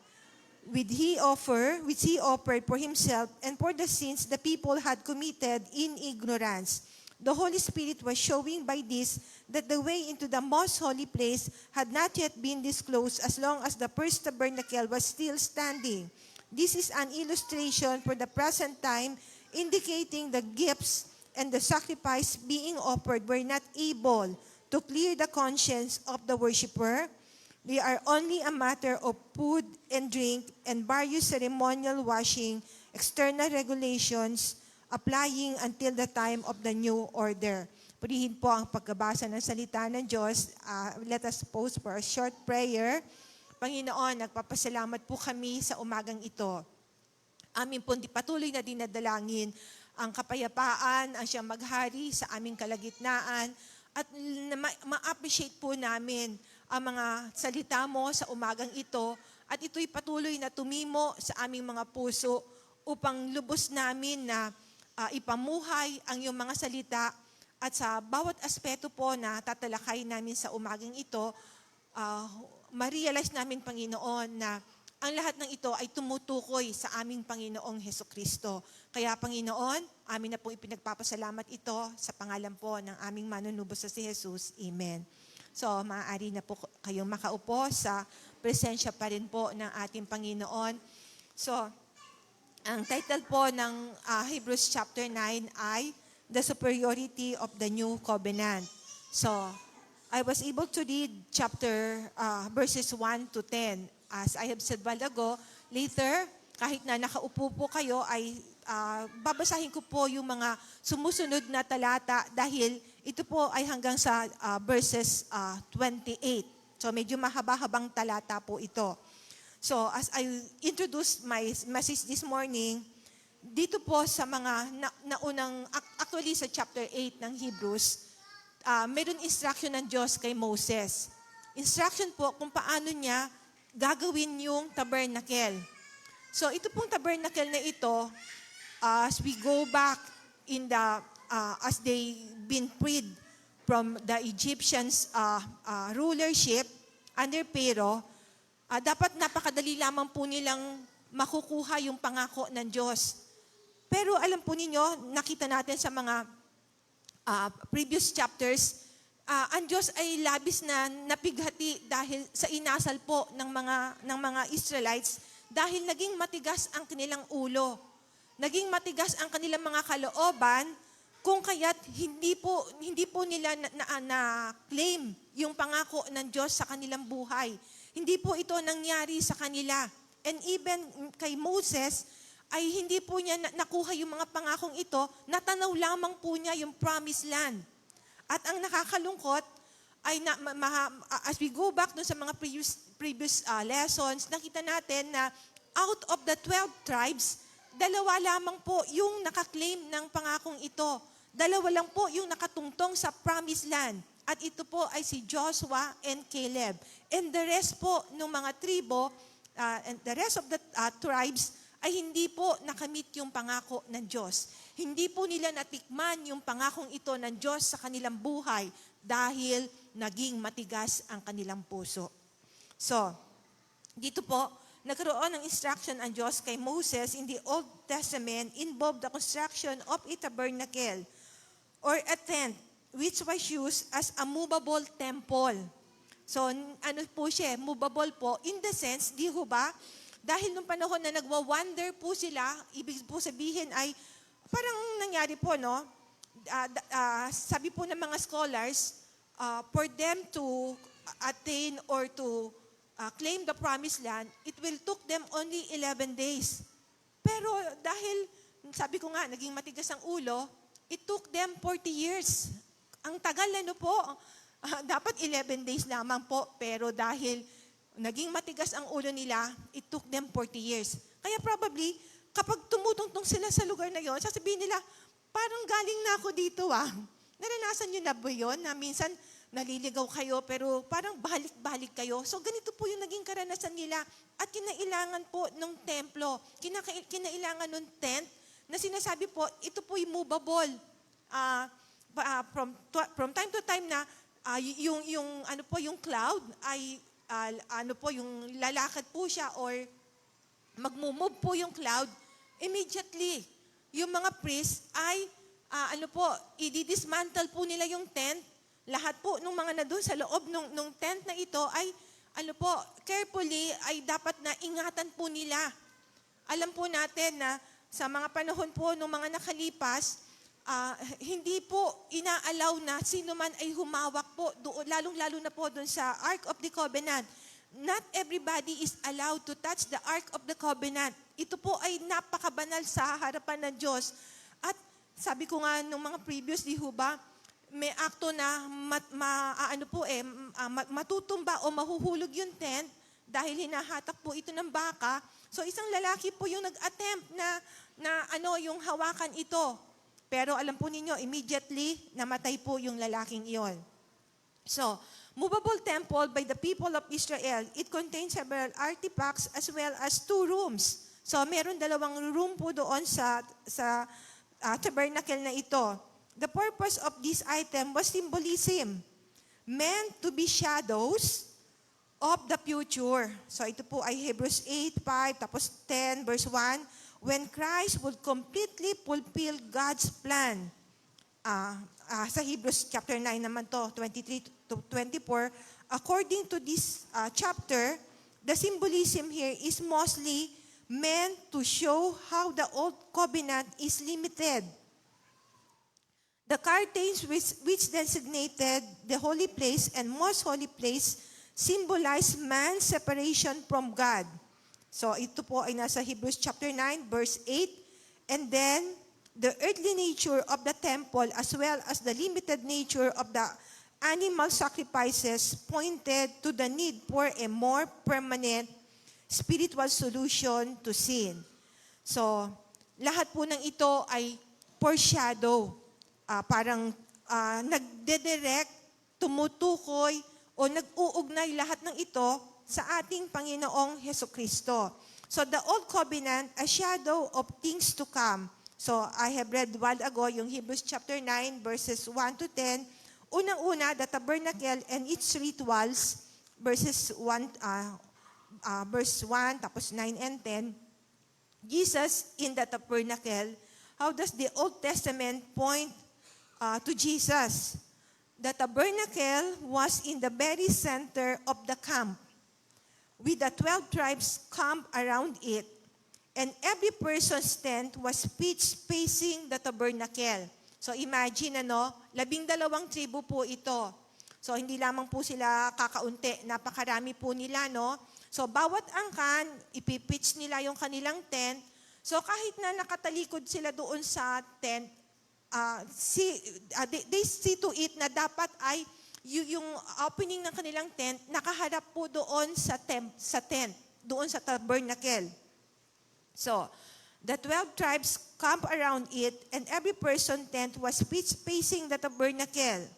which he offered for himself and for the sins the people had committed in ignorance. The Holy Spirit was showing by this that the way into the most holy place had not yet been disclosed as long as the first tabernacle was still standing. This is an illustration for the present time, indicating the gifts and the sacrifice being offered were not able to clear the conscience of the worshiper. They are only a matter of food and drink and various ceremonial washing, external regulations, applying until the time of the new order. Purihin po ang pagkabasa ng salita ng Diyos. Let us pause for a short prayer. Panginoon, nagpapasalamat po kami sa umagang ito. Amin po patuloy na dinadalangin ang kapayapaan, ang siyang maghari sa aming kalagitnaan at ma-appreciate po namin ang mga salita mo sa umagang ito at ito'y patuloy na tumimo sa aming mga puso upang lubos namin na ipamuhay ang iyong mga salita at sa bawat aspeto po na tatalakay namin sa umagang ito, ma-realize namin, Panginoon, na ang lahat ng ito ay tumutukoy sa aming Panginoong Hesukristo. Kaya, Panginoon, amin na pong ipinagpapasalamat ito sa pangalan po ng aming manunubos sa si Jesus. Amen. So, maaari na po kayong makaupo sa presensya pa rin po ng ating Panginoon. So, ang title po ng Hebrews chapter 9 ay The Superiority of the New Covenant. So, I was able to read verses 1 to 10. As I have said while ago, later, kahit na nakaupo po kayo, ay babasahin ko po yung mga sumusunod na talata dahil ito po ay hanggang sa verses 28. So, medyo mahaba-habang talata po ito. So, as I introduced my message this morning, dito po sa mga naunang, actually sa chapter 8 ng Hebrews, mayroon instruction ng Diyos kay Moses. Instruction po kung paano niya gagawin yung tabernacle. So, ito pong tabernacle na ito, as we go back in the, as they been freed from the Egyptians' rulership under Pharaoh, dapat napakadali lamang po nilang makukuha yung pangako ng Diyos. Pero alam po ninyo, nakita natin sa mga previous chapters, ang Diyos ay labis na napighati dahil sa inasal po ng mga Israelites dahil naging matigas ang kanilang ulo. Naging matigas ang kanilang mga kalooban kung kaya't hindi po nila na-claim yung pangako ng Diyos sa kanilang buhay. Hindi po ito nangyari sa kanila. And even kay Moses, ay hindi po niya nakuha yung mga pangakong ito, natanaw lamang po niya yung promised land. At ang nakakalungkot, ay as we go back dun sa mga previous lessons, nakita natin na out of the 12 tribes, 2 lamang po yung nakaklaim ng pangakong ito. 2 lang po yung nakatungtong sa promised land. At ito po ay si Joshua and Caleb. And the rest po ng mga tribo, and the rest of the tribes, ay hindi po nakamit yung pangako ng Diyos. Hindi po nila natikman yung pangakong ito ng Diyos sa kanilang buhay dahil naging matigas ang kanilang puso. So, dito po, nagkaroon ng instruction ang Diyos kay Moses in the Old Testament involved the construction of a tabernacle or a tent which was used as a movable temple. So, ano po siya, movable po in the sense, di ho ba, dahil nung panahon na nagwa-wonder po sila, ibig po sabihin ay parang nangyari po, no? Sabi po ng mga scholars, for them to attain or to claim the promised land, it will took them only 11 days. Pero dahil, sabi ko nga, naging matigas ang ulo, it took them 40 years. Ang tagal po, dapat 11 days lamang po, pero dahil naging matigas ang ulo nila, it took them 40 years. Kaya probably, kapag tumutungtong sila sa lugar na yon, sasabihin nila, parang galing na ako dito Naranasan nyo na ba yun? Na minsan, naliligaw kayo, pero parang balik-balik kayo. So, ganito po yung naging karanasan nila. At kinailangan po ng templo, kinailangan ng tent, na sinasabi po, ito po yung movable. From time to time na, yung cloud ay yung lalakad po siya or magmumove po yung cloud, immediately, yung mga priests ay, i-dismantle po nila yung tent. Lahat po ng mga na doon sa loob ng tent na ito ay, carefully, ay dapat na ingatan po nila. Alam po natin na sa mga panahon po ng mga nakalipas, hindi po inaalaw na sino man ay humawak po, lalong-lalo na po doon sa Ark of the Covenant. Not everybody is allowed to touch the Ark of the Covenant. Ito po ay napakabanal sa harapan ng Diyos. At sabi ko nga nung mga previous, di ho ba, may akto na matutumba o mahuhulog yung tent dahil hinahatak po ito ng baka. So isang lalaki po yung nag-attempt na yung hawakan ito. Pero alam po ninyo, immediately, namatay po yung lalaking iyon. So, movable temple by the people of Israel, it contains several artifacts as well as 2 rooms. So, meron 2 room po doon sa tabernacle na ito. The purpose of this item was symbolism, meant to be shadows of the future. So, ito po ay Hebrews 8:5, tapos 10, verse 1, when Christ would completely fulfill God's plan. Sa Hebrews chapter 9 naman to, 23 to 24, according to this chapter, the symbolism here is mostly meant to show how the old covenant is limited. The curtains which designated the holy place and most holy place symbolize man's separation from God. So ito po ay nasa Hebrews chapter 9 verse 8. And then the earthly nature of the temple as well as the limited nature of the animal sacrifices pointed to the need for a more permanent spiritual solution to sin. So lahat po ng ito ay foreshadow. Parang nagdedirect, tumutukoy o nag-uugnay lahat ng ito sa ating Panginoong Hesukristo. So the Old Covenant, a shadow of things to come. So I have read a while ago yung Hebrews chapter 9 verses 1 to 10, Unang-una, the tabernacle and its rituals, verse 1, tapos 9 and 10. Jesus in the tabernacle, how does the Old Testament point to Jesus? The tabernacle was in the very center of the camp, with the 12 tribes camped around it, and every person's tent was pitched facing the tabernacle. So imagine, 12 tribo po ito. So hindi lamang po sila kakaunti, napakarami po nila, no? So bawat angkan, ipipitch nila yung kanilang tent. So kahit na nakatalikod sila doon sa tent, they see to it na dapat ay yung opening ng kanilang tent, nakaharap po doon sa tent, doon sa tabernacle. So, the 12 tribes camped around it, and every person's tent was pitched facing the tabernacle.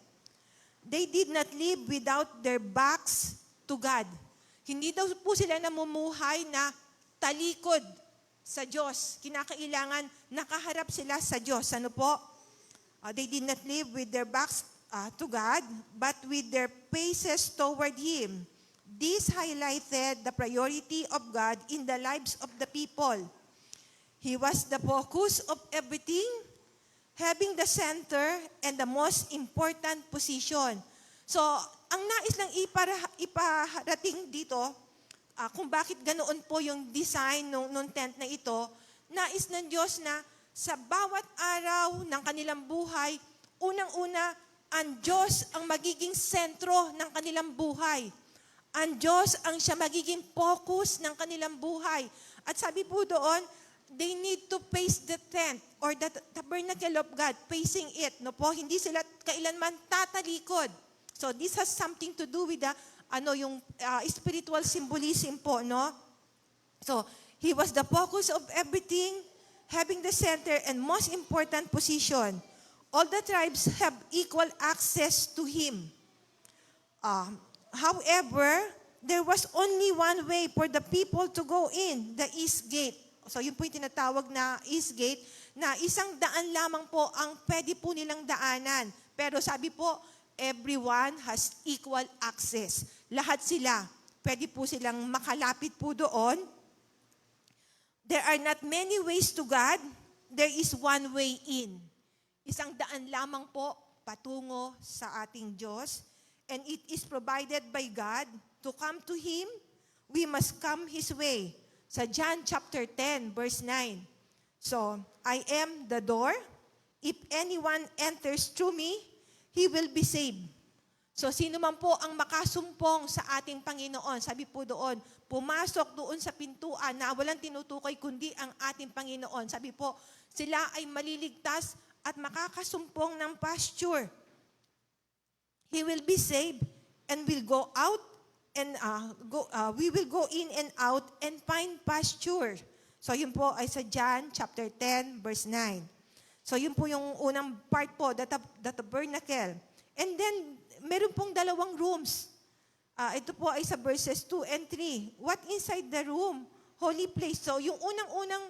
They did not live without their backs to God. Hindi daw po sila namumuhay na talikod sa Diyos. Kinakailangan nakaharap sila sa Diyos. Ano po? They did not live with their backs to God, but with their faces toward Him. This highlighted the priority of God in the lives of the people. He was the focus of everything, having the center and the most important position. So, ang nais lang iparating dito, kung bakit ganoon po yung design nung tent na ito, nais ng Diyos na sa bawat araw ng kanilang buhay, unang-una, ang Diyos ang magiging sentro ng kanilang buhay. Ang Diyos ang siya magiging focus ng kanilang buhay. At sabi po doon, they need to face the tent or the tabernacle of God, facing it. No po, hindi sila kailanman tatalikod. So this has something to do with the yung spiritual symbolism po, no? So he was the focus of everything, having the center and most important position. All the tribes have equal access to him. However, there was only one way for the people to go in, the east gate. So yun po yung tinatawag na east gate, na isang daan lamang po ang pwede po nilang daanan. Pero sabi po, everyone has equal access. Lahat sila, pwede po silang makalapit po doon. There are not many ways to God. There is one way in. Isang daan lamang po patungo sa ating Diyos. And it is provided by God. To come to Him, we must come His way. Sa John chapter 10, verse 9. So, I am the door. If anyone enters through me, he will be saved. So, sino man po ang makasumpong sa ating Panginoon, sabi po doon, pumasok doon sa pintuan na walang tinutukoy kundi ang ating Panginoon. Sabi po, sila ay maliligtas at makakasumpong ng pasture. He will be saved and will go out and we will go in and out and find pasture. So yun po ay sa John chapter 10 verse 9. So yun po yung unang part po, the tabernacle. And then meron pong 2 rooms. Ito po ay sa verses 2 and 3. What inside the room? Holy place. So yung unang-unang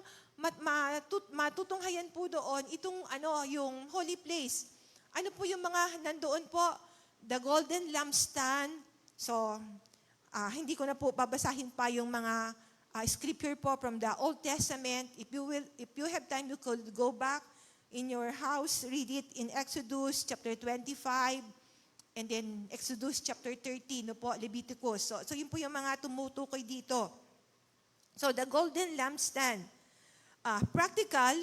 matutunghayan po doon, itong yung holy place. Ano po yung mga nandoon po? The golden lampstand. So, hindi ko na po babasahin pa yung mga scripture po from the Old Testament. If you have time, you could go back in your house, read it in Exodus chapter 25, and then Exodus chapter 13, no po, Leviticus. So yun po yung mga tumutukoy dito. So, the golden lampstand. Practical,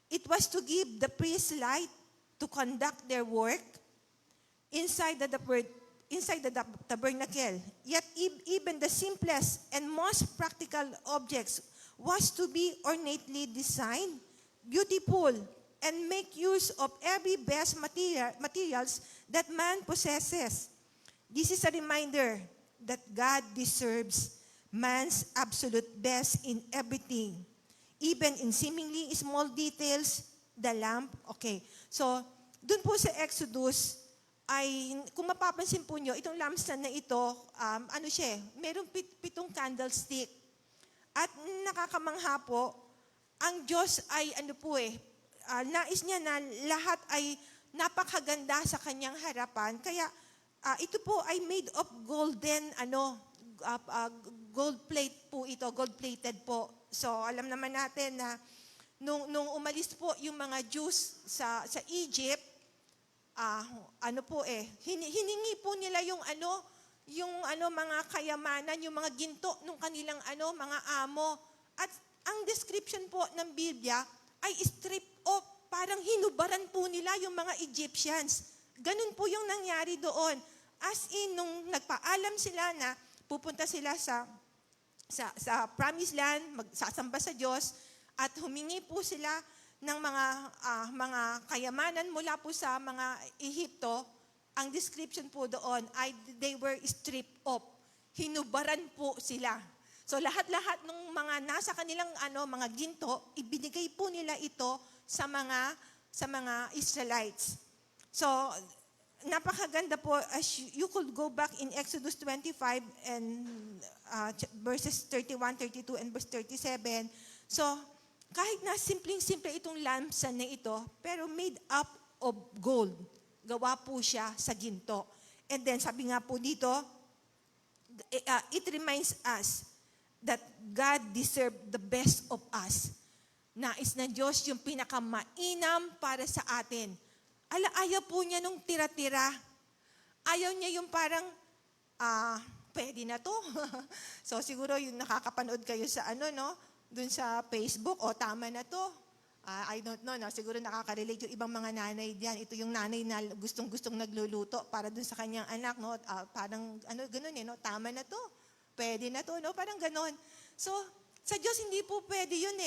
it was to give the priests light to conduct their work inside the tabernacle. Yet even the simplest and most practical objects was to be ornately designed, beautiful, and make use of every best materials that man possesses. This is a reminder that God deserves man's absolute best in everything. Even in seemingly small details, the lamp. Okay. So, dun po sa Exodus, ay, kung mapapansin po nyo, itong lampstand na ito, merong 7 candlestick. At nakakamangha po, ang Diyos ay nais niya na lahat ay napakaganda sa kanyang harapan. Kaya ito po ay made of golden, gold plate po ito, gold-plated po. So alam naman natin na nung umalis po yung mga Jews sa Egypt, hiningi po nila yung mga kayamanan, yung mga ginto nung kanilang mga amo. At ang description po ng Biblia ay strip off, parang hinubaran po nila yung mga Egyptians. Ganun po yung nangyari doon. As in, nung nagpaalam sila na pupunta sila sa promised land, magsasamba sa Diyos, at humingi po sila ng mga kayamanan mula po sa mga Ehipto, ang description po doon ay they were stripped off. Hinubaran po sila. So lahat-lahat ng mga nasa kanilang mga ginto, ibinigay po nila ito sa mga Israelites. So napakaganda po, as you could go back in Exodus 25 and verses 31, 32 and verse 37. So kahit na simpleng-simple itong lampstand na ito, pero made up of gold. Gawa po siya sa ginto. And then sabi nga po dito, it reminds us that God deserves the best of us. Nais ng Diyos yung pinakamainam para sa atin. Ayaw po niya nung tira-tira. Ayaw niya yung parang, pwede na to. So siguro yung nakakapanood kayo sa dun sa Facebook, tama na to. I don't know, siguro nakaka-relate yung ibang mga nanay diyan. Ito yung nanay na gustong-gustong nagluluto para dun sa kanyang anak, parang ganun tama na to. Pwede na to, parang ganun. So, sa Diyos hindi po pwede yun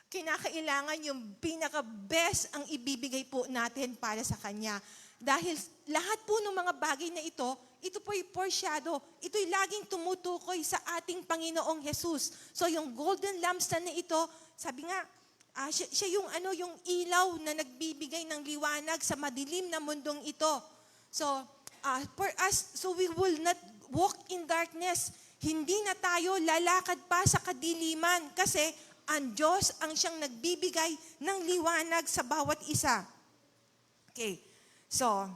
Kinakailangan yung pinaka-best ang ibibigay po natin para sa Kanya. Dahil lahat po ng mga bagay na ito po ay foreshadow. Ito'y laging tumutukoy sa ating Panginoong Jesus. So yung golden lampstand na ito, sabi nga, siya yung yung ilaw na nagbibigay ng liwanag sa madilim na mundong ito. So for us, so we will not walk in darkness. Hindi na tayo lalakad pa sa kadiliman kasi ang Diyos ang siyang nagbibigay ng liwanag sa bawat isa. Okay. So,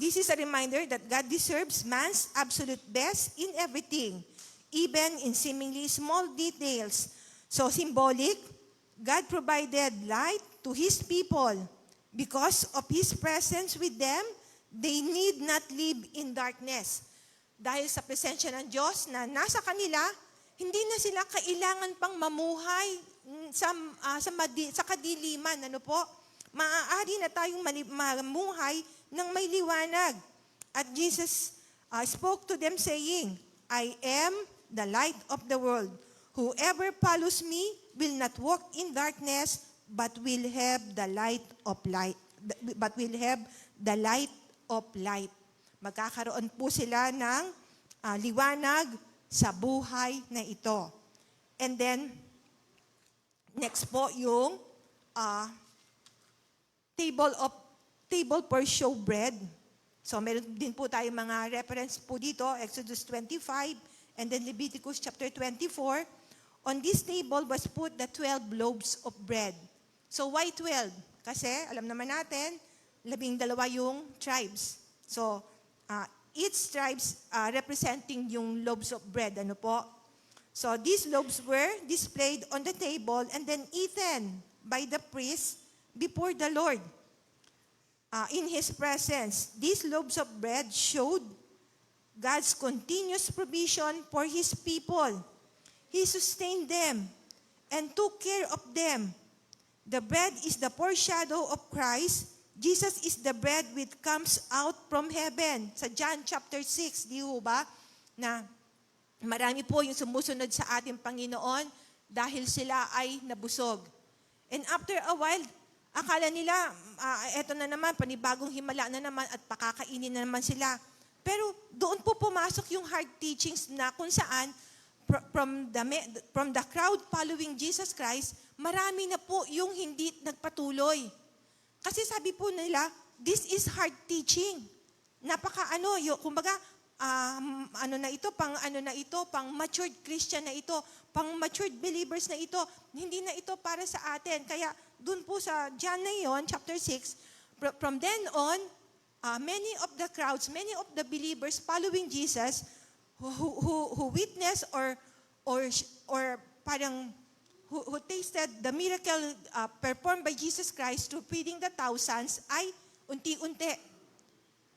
this is a reminder that God deserves man's absolute best in everything, even in seemingly small details. So, symbolic, God provided light to His people. Because of His presence with them, they need not live in darkness. Dahil sa presensya ng Diyos na nasa kanila, hindi na sila kailangan pang mamuhay sa kadiliman. Maaari na tayong mamuhay ng may liwanag. At Jesus spoke to them saying, I am the light of the world. Whoever follows me will not walk in darkness, but will have the light of light. Magkakaroon po sila ng liwanag sa buhay na ito. And then, next po yung table for showbread. So meron din po tayo mga reference po dito, Exodus 25 and then Leviticus chapter 24. On this table was put the 12 loaves of bread. So why 12? Kasi alam naman natin, 12 yung tribes. So each tribes representing yung loaves of bread. So these loaves were displayed on the table and then eaten by the priest before the Lord. In His presence, these loaves of bread showed God's continuous provision for His people. He sustained them and took care of them. The bread is the foreshadow of Christ. Jesus is the bread which comes out from heaven. Sa John chapter 6, di ba? Na marami po yung sumusunod sa ating Panginoon dahil sila ay nabusog. And after a while, akala nila, eto na naman, panibagong himala na naman at pakakainin na naman sila. Pero doon po pumasok yung hard teachings na kung saan from the crowd following Jesus Christ, marami na po yung hindi nagpatuloy. Kasi sabi po nila, this is hard teaching. Kumbaga, pang matured Christian na ito, pang matured believers na ito. Hindi na ito para sa atin. Kaya dun po sa John na yun, chapter 6, from then on, many of the crowds, many of the believers following Jesus, who witnessed or parang who tasted the miracle performed by Jesus Christ through feeding the thousands, ay unti-unti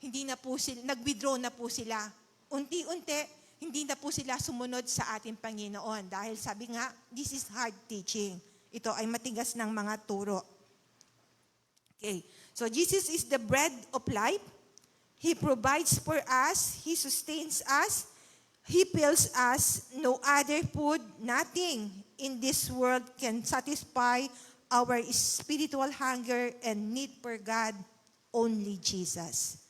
hindi na po sila, nag-withdraw na po sila. Unti-unti, hindi na po sila sumunod sa ating Panginoon. Dahil sabi nga, this is hard teaching. Ito ay matigas ng mga turo. Okay. So Jesus is the bread of life. He provides for us. He sustains us. He fills us. No other food, nothing in this world can satisfy our spiritual hunger and need for God. Only Jesus.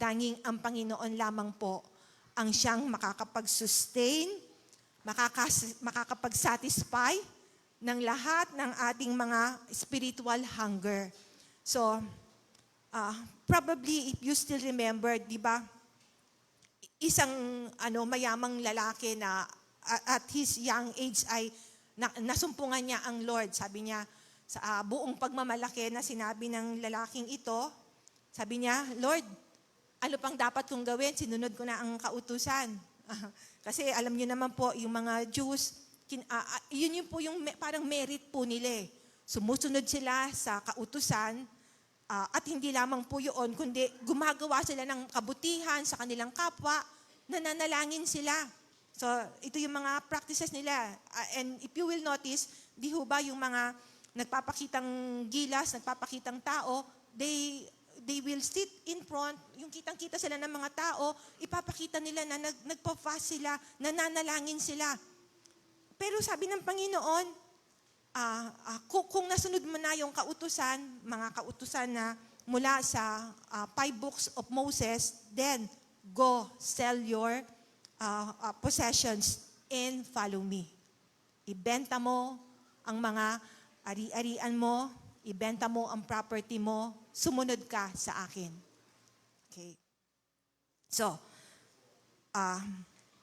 Tanging ang Panginoon lamang po ang siyang makakapag-sustain, makakapag-satisfy ng lahat ng ating mga spiritual hunger. So, probably if you still remember, di ba, isang mayamang lalaki na at his young age ay nasumpungan niya ang Lord. Sabi niya, sa buong pagmamalaki na sinabi ng lalaking ito, sabi niya, Lord, ano pang dapat kong gawin? Sinunod ko na ang kautusan. Kasi alam niyo naman po, yung mga Jews, yun po yung parang merit po nila. Sumusunod sila sa kautusan, at hindi lamang po yun, kundi gumagawa sila ng kabutihan sa kanilang kapwa, nananalangin sila. So, ito yung mga practices nila. And if you will notice, di ho ba yung mga nagpapakitang gilas, nagpapakitang tao, they will sit in front, yung kitang-kita sila ng mga tao, ipapakita nila na nagpa-fast sila, nananalangin sila. Pero sabi ng Panginoon, kung nasunod mo na yung kautusan, mga kautusan na mula sa 5 books of Moses, then go sell your possessions and follow me. Ibenta mo ang mga ari-arian mo, ibenta mo ang property mo, sumunod ka sa akin. Okay. So,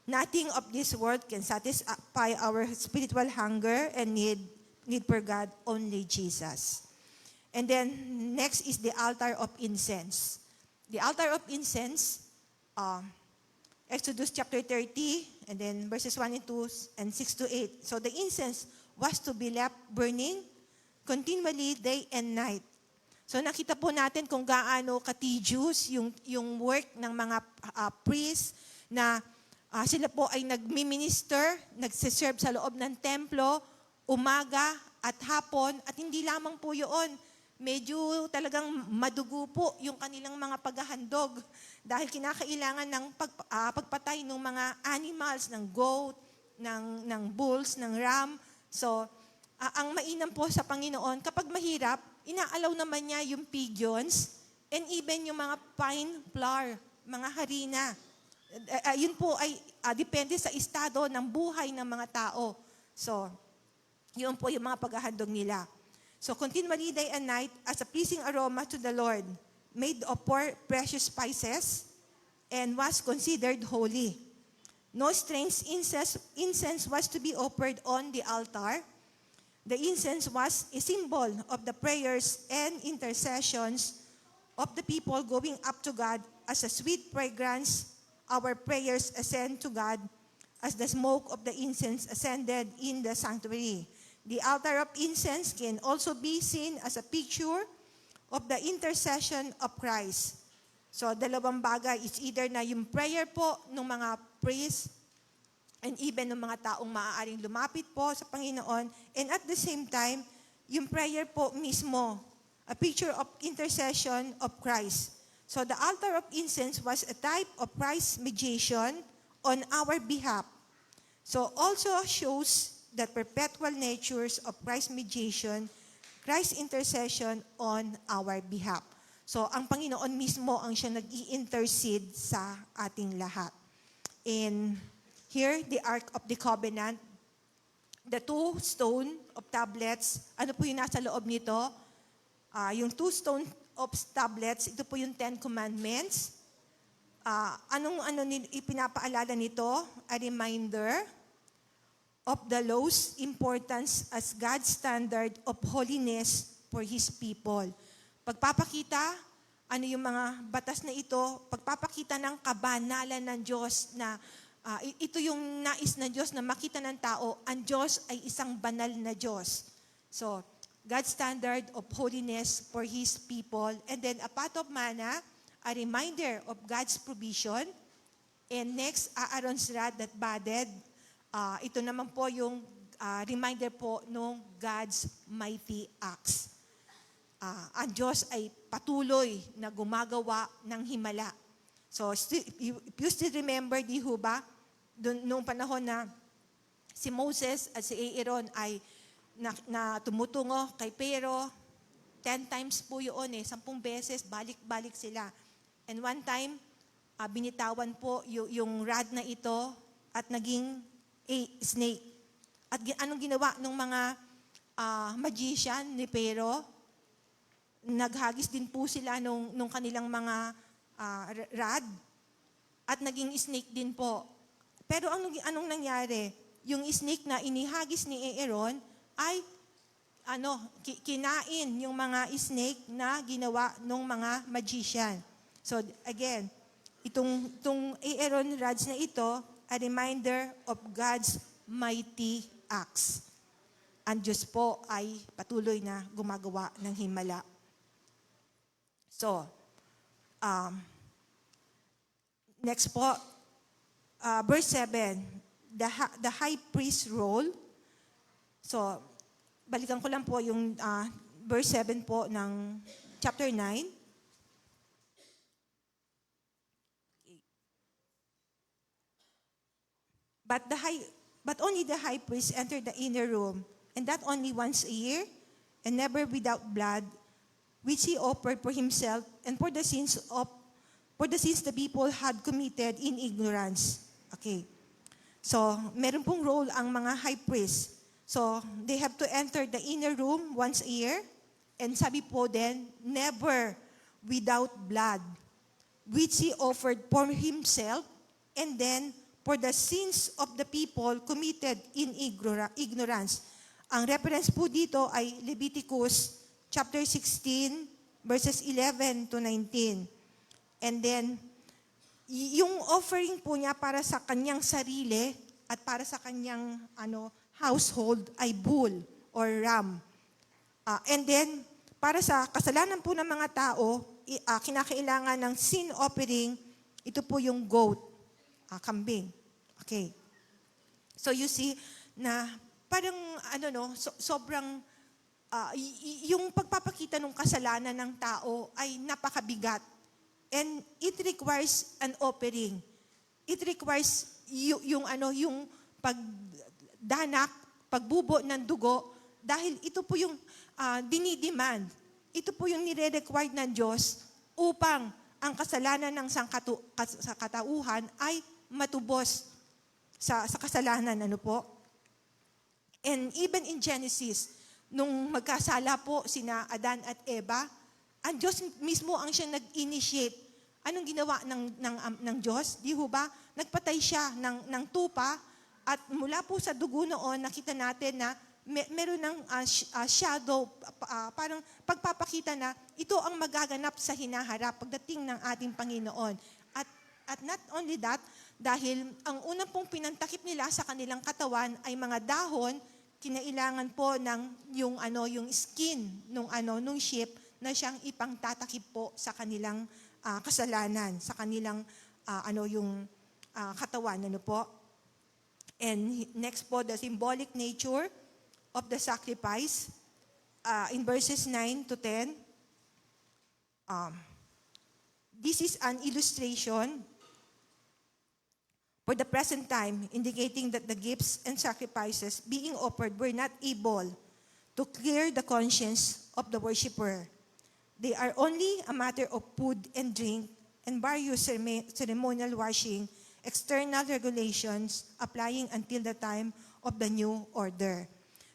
nothing of this world can satisfy our spiritual hunger and need for God, only Jesus. And then, next is the altar of incense. The altar of incense, Exodus chapter 30, and then verses 1 and 2, and 6 to 8. So, the incense was to be left burning continually day and night. So nakita po natin kung gaano ka-tedious yung work ng mga priests na sila po ay nagmi-minister, nagsiserve sa loob ng templo, umaga at hapon, at hindi lamang po yun. Medyo talagang madugo po yung kanilang mga paghahandog dahil kinakailangan ng pagpatay ng mga animals, ng goat, ng bulls, ng ram. So, ang mainam po sa Panginoon, kapag mahirap, inaalaw naman niya yung pigeons and even yung mga pine flour, mga harina. Yun po ay depende sa estado ng buhay ng mga tao. So, yun po yung mga paghahandog nila. So, continually day and night as a pleasing aroma to the Lord, made of precious spices and was considered holy. No strange incense was to be offered on the altar. The incense was a symbol of the prayers and intercessions of the people going up to God as a sweet fragrance. Our prayers ascend to God as the smoke of the incense ascended in the sanctuary. The altar of incense can also be seen as a picture of the intercession of Christ. So, dalawang bagay is either na yung prayer po ng mga priests and even ng mga taong maaaring lumapit po sa Panginoon, and at the same time, yung prayer po mismo, a picture of intercession of Christ. So the altar of incense was a type of Christ's mediation on our behalf. So also shows the perpetual natures of Christ's mediation, Christ's intercession on our behalf. So ang Panginoon mismo ang siya nag-i-intercede sa ating lahat. And here, the Ark of the Covenant, the 2 stone of tablets, ano po yung nasa loob nito? Yung 2 stone of tablets, ito po yung 10 Commandments. ipinapaalala nito? A reminder of the law's importance as God's standard of holiness for His people. Pagpapakita, ano yung mga batas na ito, pagpapakita ng kabanalan ng Diyos na ito yung nais ng Diyos na makita ng tao, ang Diyos ay isang banal na Diyos. So, God's standard of holiness for His people. And then a pot of manna, a reminder of God's provision. And next, Aaron's rod that budded. Ito naman po yung reminder po ng God's mighty acts. Ang Diyos ay patuloy na gumagawa ng himala. So, if you still remember, di ho ba, noong panahon na si Moses at si Aaron ay na tumutungo kay Pero, 10 times po yun 10 beses, balik-balik sila. And one time, binitawan po yung rod na ito at naging snake. At anong ginawa ng mga magician ni Pero? Naghagis din po sila nung kanilang mga rod at naging snake din po. Pero anong nangyari? Yung snake na inihagis ni Aaron ay kinain yung mga snake na ginawa ng mga magician. So again, itong Aaron rods na ito, a reminder of God's mighty acts. Ang Diyos po ay patuloy na gumagawa ng himala. So, next po, verse 7, the high priest role. So, balikan ko lang po yung verse 7 po ng chapter 9. But only the high priest entered the inner room, and that only once a year, and never without blood, which he offered for himself and for the sins the people had committed in ignorance. Okay. So, meron pong role ang mga high priest. So, they have to enter the inner room once a year, and sabi po din, never without blood, which he offered for himself, and then for the sins of the people committed in ignorance. Ang reference po dito ay Leviticus chapter 16, verses 11 to 19. And then, yung offering po niya para sa kanyang sarili at para sa kanyang household ay bull or ram. And then, para sa kasalanan po ng mga tao, kinakailangan ng sin offering, ito po yung goat, kambing. Okay. So you see na parang sobrang yung pagpapakita ng kasalanan ng tao ay napakabigat. And it requires an offering. It requires yung pagdanak, pagbubo ng dugo dahil ito po yung dinidemand. Ito po yung nire-required ng Diyos upang ang kasalanan ng katauhan ay matubos sa kasalanan, And even in Genesis, nung magkasala po sina Adan at Eva, ang Diyos mismo ang siyang nag-initiate. Anong ginawa ng Diyos? Di ho ba? Nagpatay siya ng tupa at mula po sa dugo noon, nakita natin na meron ng shadow, parang pagpapakita na ito ang magaganap sa hinaharap pagdating ng ating Panginoon. At not only that, dahil ang unang pong pinantakip nila sa kanilang katawan ay mga dahon, kinailangan po ng yung skin nung sheep na siyang ipangtatakip po sa kanilang kasalanan, sa kanilang katawan, po. And next po, the symbolic nature of the sacrifice in verses 9 to 10. This is an illustration for the present time, indicating that the gifts and sacrifices being offered were not able to clear the conscience of the worshiper. They are only a matter of food and drink and various ceremonial washing, external regulations applying until the time of the new order.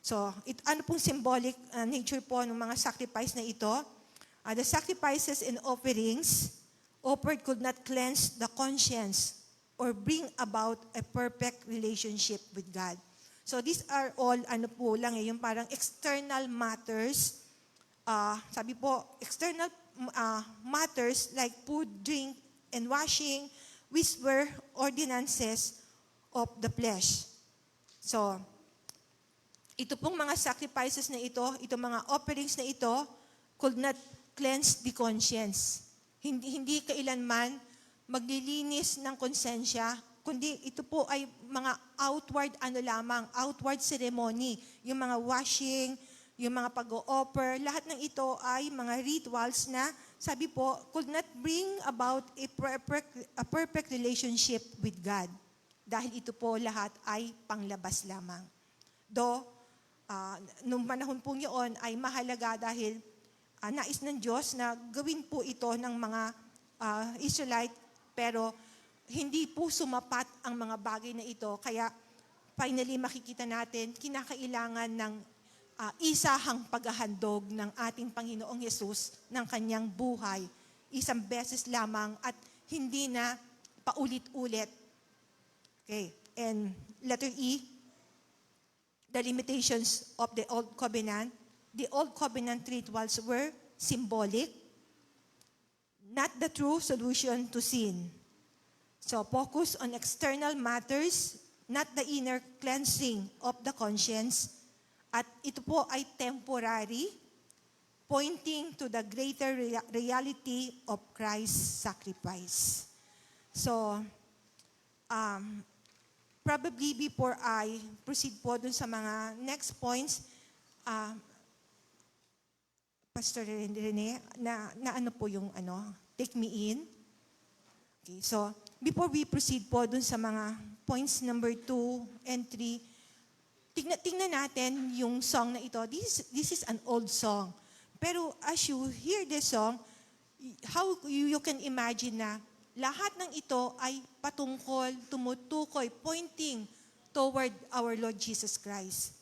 So, ano pong symbolic nature po ng mga sacrifice na ito? The sacrifices and offerings offered could not cleanse the conscience or bring about a perfect relationship with God. So these are all, yung parang external matters. Sabi po, external matters like food, drink, and washing, which were ordinances of the flesh. So, ito pong mga sacrifices na ito, itong mga offerings na ito, could not cleanse the conscience. Hindi kailanman maglilinis ng konsensya, kundi ito po ay mga outward ceremony. Yung mga washing, yung mga pag-o-offer, lahat ng ito ay mga rituals na, sabi po, could not bring about a perfect relationship with God. Dahil ito po lahat ay panglabas lamang. Nung panahon po yun ay mahalaga dahil nais ng Diyos na gawin po ito ng mga Israelite, pero hindi po sumapat ang mga bagay na ito. Kaya finally makikita natin, kinakailangan ng isahang paghahandog ng ating Panginoong Yesus ng kanyang buhay. Isang beses lamang at hindi na paulit-ulit. Okay, and letter E, the limitations of the Old Covenant. The Old Covenant rituals were symbolic, not the true solution to sin. So focus on external matters, not the inner cleansing of the conscience. At ito po ay temporary, pointing to the greater reality of Christ's sacrifice. So, probably before I proceed po dun sa mga next points, Pastor Rene, na ano po yung take me in. Okay, so before we proceed po dun sa mga points number 2 and 3, tingnan natin yung song na ito. This is an old song. Pero as you hear this song, how you can imagine na lahat ng ito ay patungkol, tumutukoy, pointing toward our Lord Jesus Christ.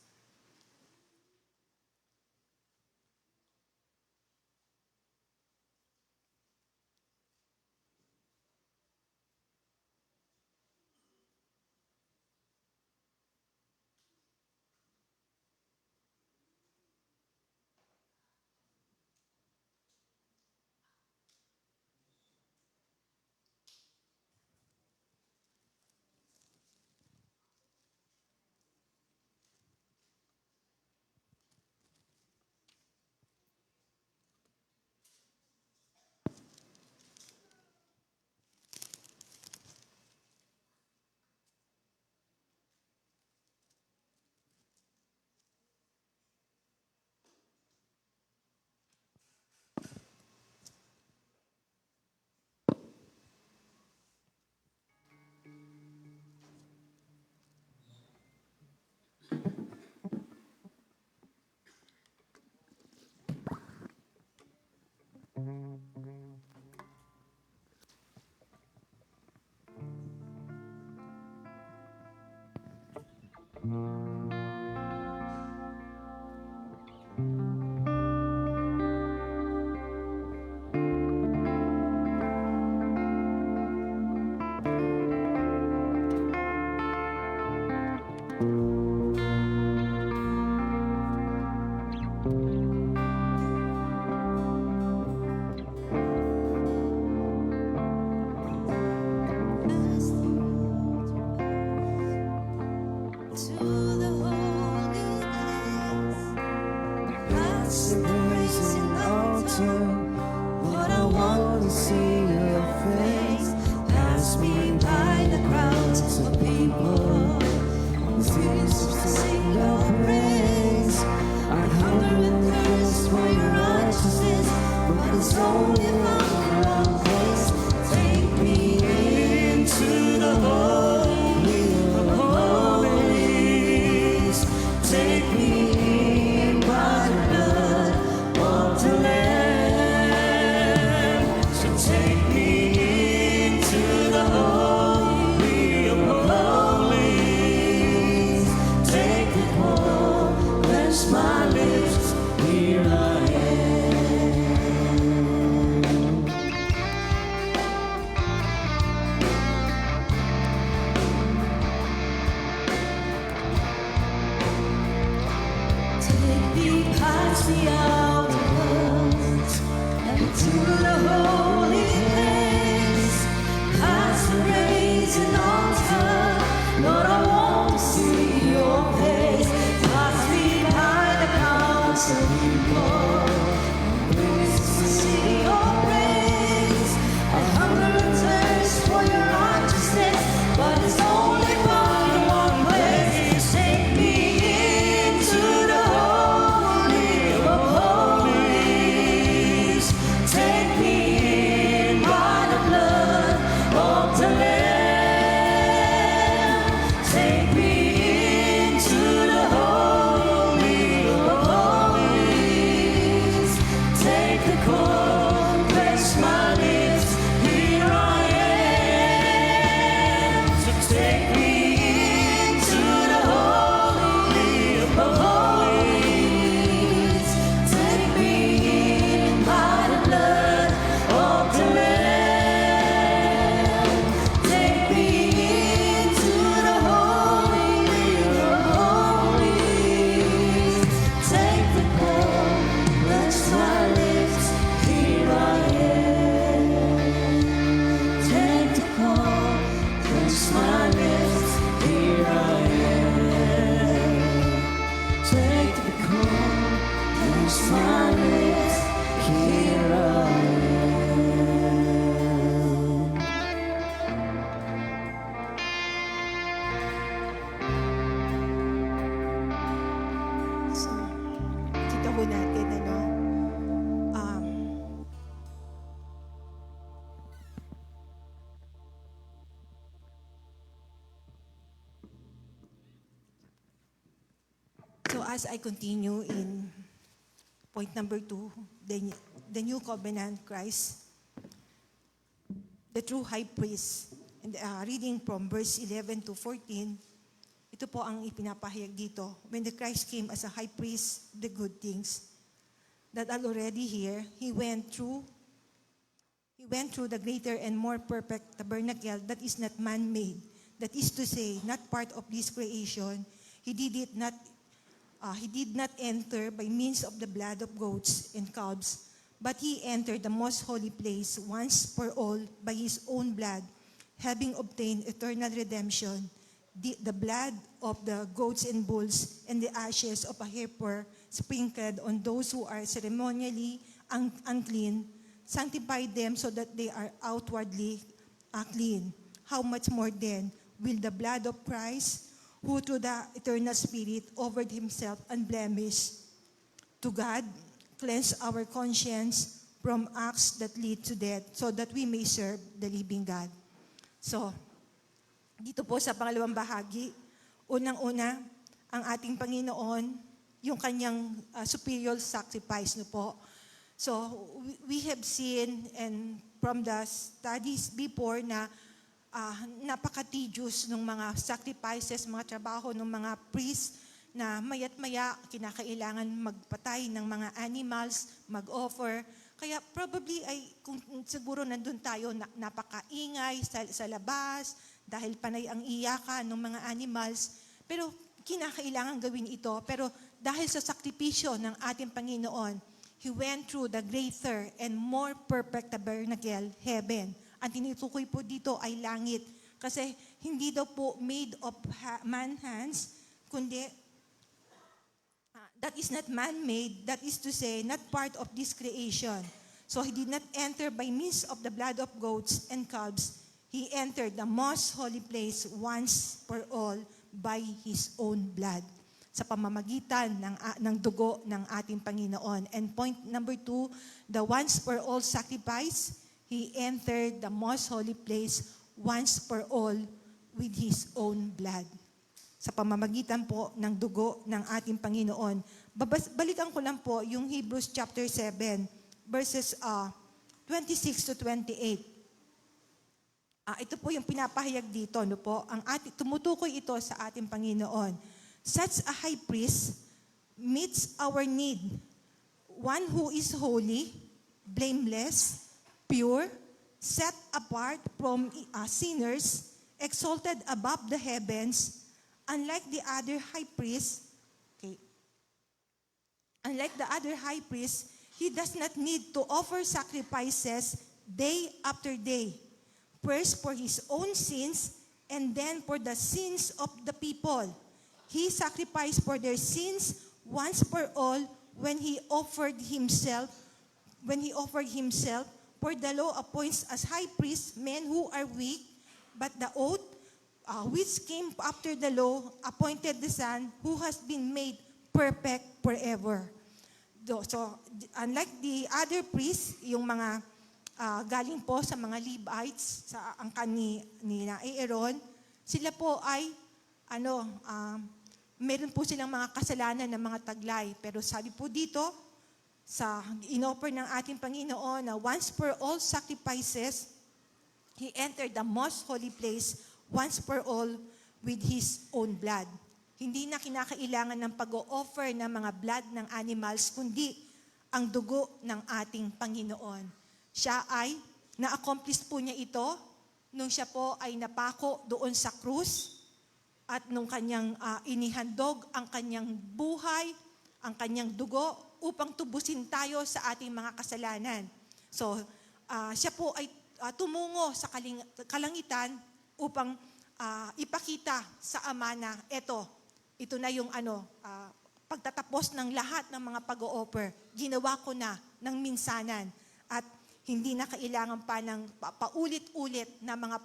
Pass me by the crowds of people. This is is an altar. Lord, I want to see your face. Lost behind the crowds of people. This is the city of praise. I hunger and thirst for your righteousness, but it's only found in one place. Take me into the holy of holies. Take me in by the blood of the Lamb. Take me into the holy of holies. Take the cold, press my lips, here I am. So take me into the holy of holies. Take me in by the blood of the Lamb. Take me into the holy of holies. Take the cold, bless my lips, here I am. Take the cold, bless my lips, here I am. Take the cold, bless my lips, here I am. So, kita ho natin, so as I continue in point number 2, the new covenant Christ, the true high priest, and reading from verse 11 to 14, ito po ang ipinapahayag dito. When the Christ came as a high priest, the good things that are already here, He went through the greater and more perfect tabernacle that is not man-made. That is to say, not part of this creation. He did not enter by means of the blood of goats and calves, but He entered the most holy place once for all by His own blood, having obtained eternal redemption. The blood of the goats and bulls and the ashes of a heifer sprinkled on those who are ceremonially unclean, sanctified them so that they are outwardly clean. How much more then will the blood of Christ, who through the eternal Spirit offered Himself unblemished to God, cleanse our conscience from acts that lead to death, so that we may serve the living God. So, dito po sa pangalawang bahagi, unang-una, ang ating Panginoon, yung kanyang superior sacrifice no po. So, we have seen and from the studies before na napaka-tedious ng mga sacrifices, mga trabaho ng mga priests na maya't maya kinakailangan magpatay ng mga animals, mag-offer. Kaya probably ay kung siguro nandun tayo napakaingay sa labas dahil panay ang iyakan ng mga animals. Pero kinakailangan gawin ito. Pero dahil sa sakripisyo ng ating Panginoon, He went through the greater and more perfect tabernacle, heaven. Ang tinutukoy po dito ay langit. Kasi hindi daw po made of man hands, kundi that is not man-made, that is to say, not part of this creation. So He did not enter by means of the blood of goats and calves. He entered the most holy place once for all by His own blood, sa pamamagitan ng dugo ng ating Panginoon. And point number 2, the once for all sacrifice, He entered the most holy place once for all with His own blood. Sa pamamagitan po ng dugo ng ating Panginoon. Balikan ko lang po yung Hebrews chapter 7, verses 26 to 28. Ito po yung pinapahayag dito, no po? Tumutukoy ito sa ating Panginoon. Such a high priest meets our need. One who is holy, blameless, pure, set apart from sinners, exalted above the heavens, unlike the other high priests. Unlike the other high priests, He does not need to offer sacrifices day after day, first for His own sins and then for the sins of the people. He sacrificed for their sins once for all when he offered himself. For the law appoints as high priests men who are weak, but the oath, which came after the law, appointed the Son who has been made perfect forever. So, unlike the other priests, yung mga galing po sa mga Levites, sa angkan ni Aaron, sila po ay, meron po silang mga kasalanan ng mga taglay. Pero sabi po dito, sa inoffer ng ating Panginoon na once for all sacrifices, He entered the most holy place once for all with His own blood. Hindi na kinakailangan ng pag-o-offer ng mga blood ng animals, kundi ang dugo ng ating Panginoon. Siya ay, na-accomplish po niya ito nung siya po ay napako doon sa krus at nung kanyang inihandog ang kanyang buhay, ang kanyang dugo upang tubusin tayo sa ating mga kasalanan. So, siya po ay tumungo sa kalangitan upang ipakita sa Ama na ito na yung pagtatapos ng lahat ng mga pag-o-offer. Ginawa ko na ng minsanan at hindi na kailangan pa ng paulit-ulit na mga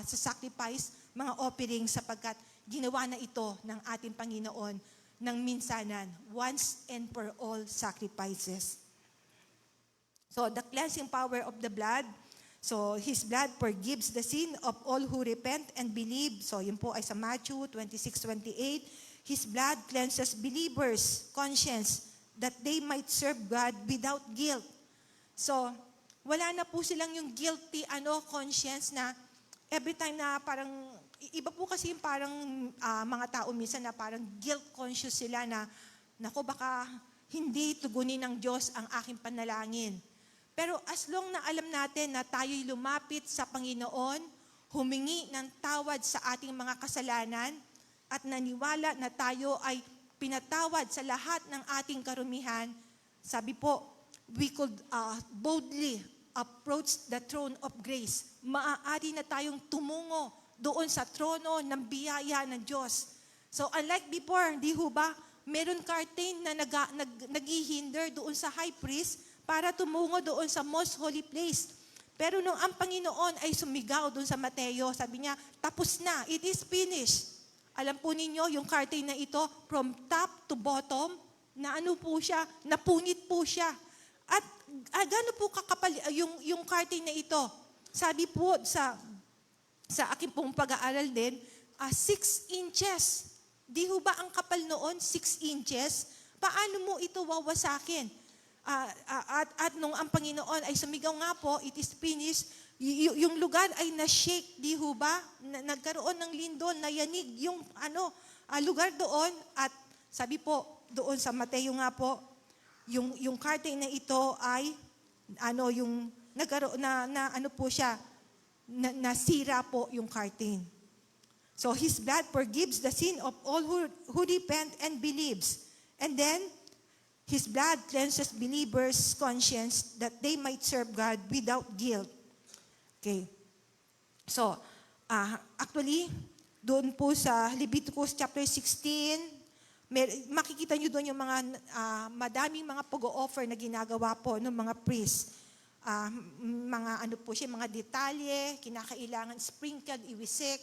sacrifice, mga offering sapagkat ginawa na ito ng ating Panginoon ng minsanan, once and for all sacrifices. So the cleansing power of the blood, so His blood forgives the sin of all who repent and believe. So yun po ay sa Matthew 26:28. His blood cleanses believers' conscience that they might serve God without guilt. So wala na po silang yung guilty conscience na every time na parang, iba po kasi yung parang mga tao minsan na parang guilt conscious sila na, naku baka hindi tugunin ng Diyos ang aking panalangin. Pero as long na alam natin na tayo'y lumapit sa Panginoon, humingi ng tawad sa ating mga kasalanan, at naniwala na tayo ay pinatawad sa lahat ng ating karumihan, sabi po, we could boldly approach the throne of grace. Maaari na tayong tumungo doon sa trono ng biyaya ng Diyos. So unlike before, di ho ba, meron curtain na naghihinder doon sa high priest para tumungo doon sa most holy place. Pero nung ang Panginoon ay sumigaw doon sa Mateo, sabi niya, tapos na, it is finished. Alam po ninyo, yung curtain na ito, from top to bottom, na po siya, napunit po siya. At gaano po kakapal yung curtain na ito? Sabi po sa aking pong pag-aaral din, 6 inches. Di ho ba ang kapal noon, 6 inches? Paano mo ito wawasakin? At nung ang Panginoon ay sumigaw nga po, it is finished, yung lugar ay na-shake, di ho ba? Nagkaroon ng lindol, nayanig yung lugar doon. At sabi po, doon sa Mateo nga po, yung curtain na ito ay yung nagkaroon na po siya, nasira po yung curtain. So His blood forgives the sin of all who repent and believes. And then His blood cleanses believers' conscience that they might serve God without guilt. Okay. So, actually, doon po sa Leviticus chapter 16, makikita nyo doon yung mga madaming mga pag-o-offer na ginagawa po ng mga priests. Mga mga detalye, kinakailangan sprinkled, iwisik,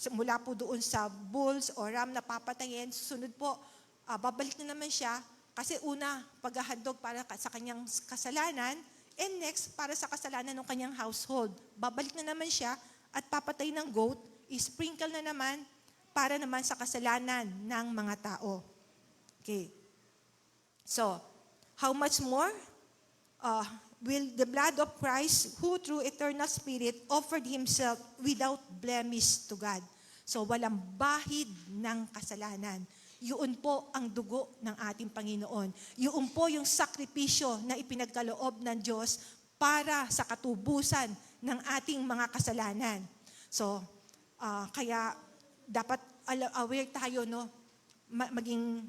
mula po doon sa bulls o ram na papatayin. Susunod po, babalik na naman siya kasi una, paghahandog para sa kanyang kasalanan, and next, para sa kasalanan ng kanyang household. Babalik na naman siya at papatay ng goat, isprinkle na naman para naman sa kasalanan ng mga tao. Okay. So, how much more will the blood of Christ, who through eternal Spirit offered Himself without blemish to God? So, walang bahid ng kasalanan. Yun po ang dugo ng ating Panginoon. Yun po yung sakripisyo na ipinagkaloob ng Diyos para sa katubusan ng ating mga kasalanan. So, kaya dapat aware tayo, no? Maging,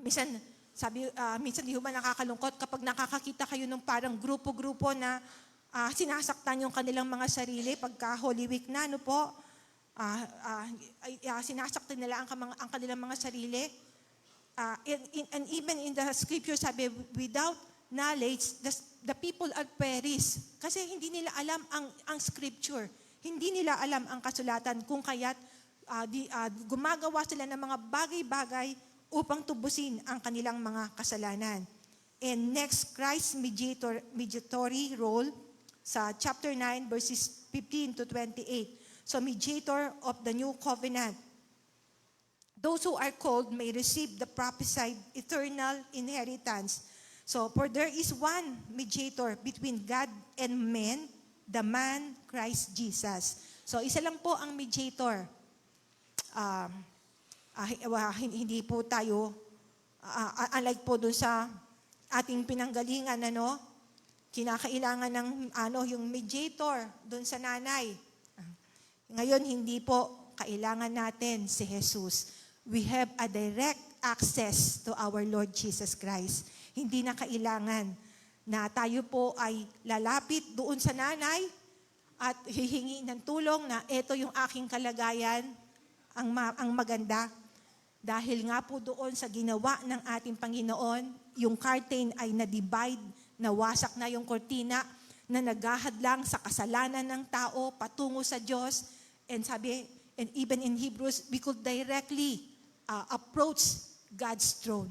minsan di ba nakakalungkot kapag nakakakita kayo ng parang grupo-grupo na sinasaktan yung kanilang mga sarili pagka Holy Week na, ano po? Sinasaktan nila ang kanilang mga sarili. And even in the scripture sabi, without knowledge, the people are perish. Kasi hindi nila alam ang scripture. Hindi nila alam ang kasulatan kung kaya't gumagawa sila ng mga bagay-bagay upang tubusin ang kanilang mga kasalanan. And next, Christ's mediatory role sa chapter 9 verses 15 to 28. So mediator of the new covenant. Those who are called may receive the prophesied eternal inheritance. So, for there is one mediator between God and men, the man Christ Jesus. So, isa lang po ang mediator. Hindi po tayo, unlike po dun sa ating pinanggalingan, kinakailangan ng yung mediator dun sa nanay. Ngayon, hindi po kailangan natin si Jesus. We have a direct access to our Lord Jesus Christ. Hindi na kailangan na tayo po ay lalapit doon sa nanay at hihingi ng tulong na ito yung aking kalagayan, ang maganda. Dahil nga po doon sa ginawa ng ating Panginoon, yung curtain ay na-divide, nawasak na yung kortina na naghahadlang sa kasalanan ng tao patungo sa Diyos. And even in Hebrews, we could directly approach God's throne.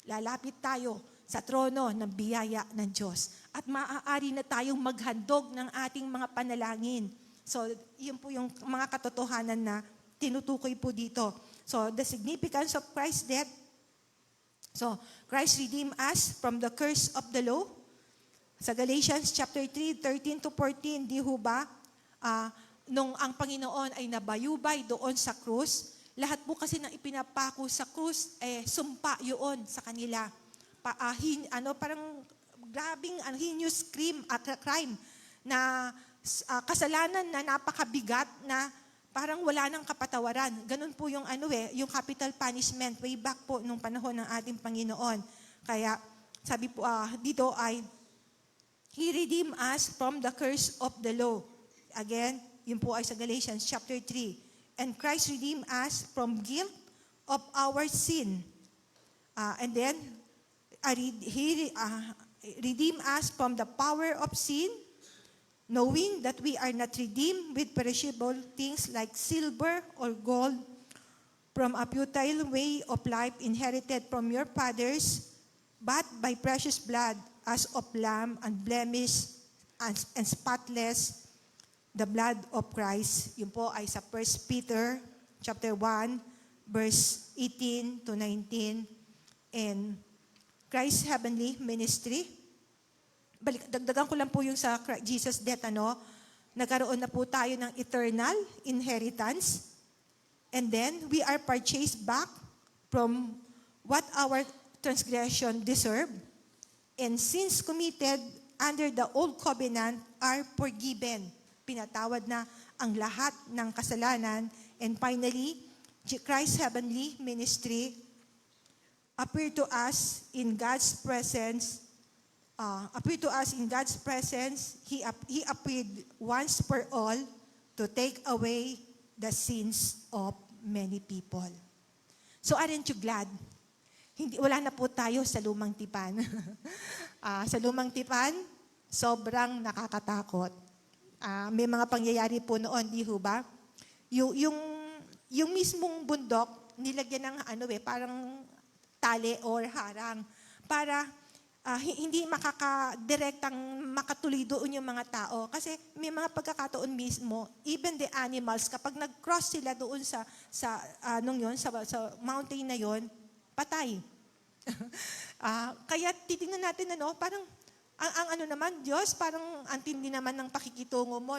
Lalapit tayo sa trono ng biyaya ng Diyos. At maaari na tayong maghandog ng ating mga panalangin. So, yun po yung mga katotohanan na tinutukoy po dito. So, the significance of Christ's death. So, Christ redeemed us from the curse of the law. Sa Galatians chapter 3, 13 to 14, di ho ba, nung ang Panginoon ay nabayubay doon sa krus, lahat po kasi nang ipinapako sa krus, sumpa yun sa kanila. Parang grabing heinous crime na kasalanan na napakabigat na parang wala nang kapatawaran. Ganun po yung yung capital punishment way back po nung panahon ng ating Panginoon. Kaya sabi po dito ay He redeemed us from the curse of the law. Again, yun po ay sa Galatians chapter 3. And Christ redeemed us from guilt of our sin. And then, He redeemed us from the power of sin, knowing that we are not redeemed with perishable things like silver or gold from a futile way of life inherited from your fathers, but by precious blood as of lamb, unblemished and spotless, the blood of Christ. Yun po ay sa 1 Peter chapter 1, verse 18 to 19. And Christ's heavenly ministry. Dagdagan ko lang po yung sa Jesus' death, nagkaroon na po tayo ng eternal inheritance. And then, we are purchased back from what our transgression deserved. And sins committed under the old covenant are forgiven. Pinatawad na ang lahat ng kasalanan. And finally, Christ's heavenly ministry appeared to us in God's presence. He appeared once for all to take away the sins of many people. So aren't you glad? Wala na po tayo sa lumang tipan. Sa lumang tipan, sobrang nakakatakot. May mga pangyayari po noon, di ho ba? Yung mismong bundok, nilagyan ng parang tali or harang para hindi makakadirektang makatuloy doon yung mga tao. Kasi may mga pagkakataon mismo, even the animals, kapag nag-cross sila doon sa mountain na yon, patay. Kaya titingnan natin parang ang naman, Diyos, parang antindi naman ng pakikitungo mo,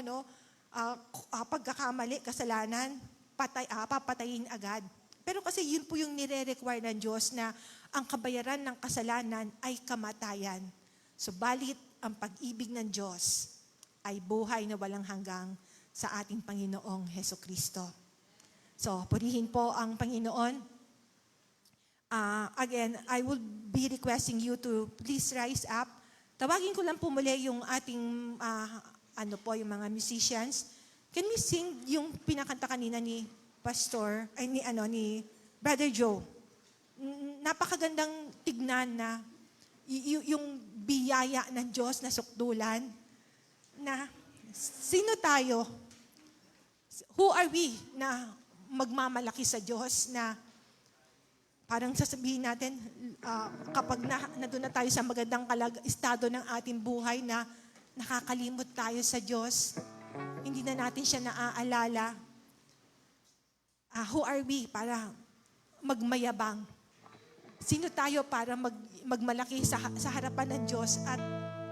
pagkakamali, kasalanan, papatayin agad. Pero kasi yun po yung nire-require ng Diyos na ang kabayaran ng kasalanan ay kamatayan. Subalit, ang pag-ibig ng Diyos ay buhay na walang hanggang sa ating Panginoong Hesukristo. So, purihin po ang Panginoon. Again, I will be requesting you to please rise up Tawagin ko lang po muli yung ating, yung mga musicians. Can we sing yung pinakanta kanina ni Pastor, ni Brother Joe? Napakagandang tignan na yung biyaya ng Diyos na sukdulan, na sino tayo? Who are we na magmamalaki sa Diyos, na parang sasabihin natin, kapag nandun na tayo sa magandang estado ng ating buhay, na nakakalimot tayo sa Diyos, hindi na natin siya naaalala. Who are we para magmayabang? Sino tayo para magmalaki sa harapan ng Diyos at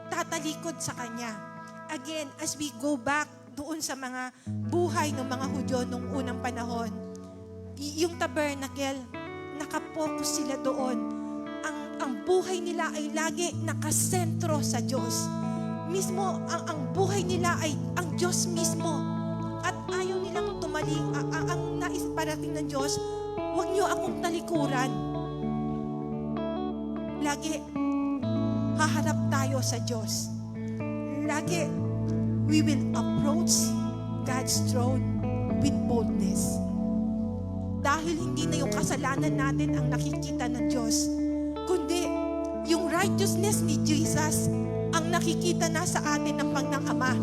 tatalikod sa Kanya? Again, as we go back doon sa mga buhay ng mga Hudyo nung unang panahon, yung tabernacle, nakapokus sila doon. Ang buhay nila ay lagi nakasentro sa Diyos. Mismo, ang buhay nila ay ang Diyos mismo. At ayaw nilang ang nais parating ng Diyos, huwag niyo akong talikuran. Lagi, haharap tayo sa Diyos. Lagi, we will approach God's throne with boldness. Dahil hindi na yung kasalanan natin ang nakikita ng Diyos, kundi yung righteousness ni Jesus ang nakikita na sa atin ng Ama.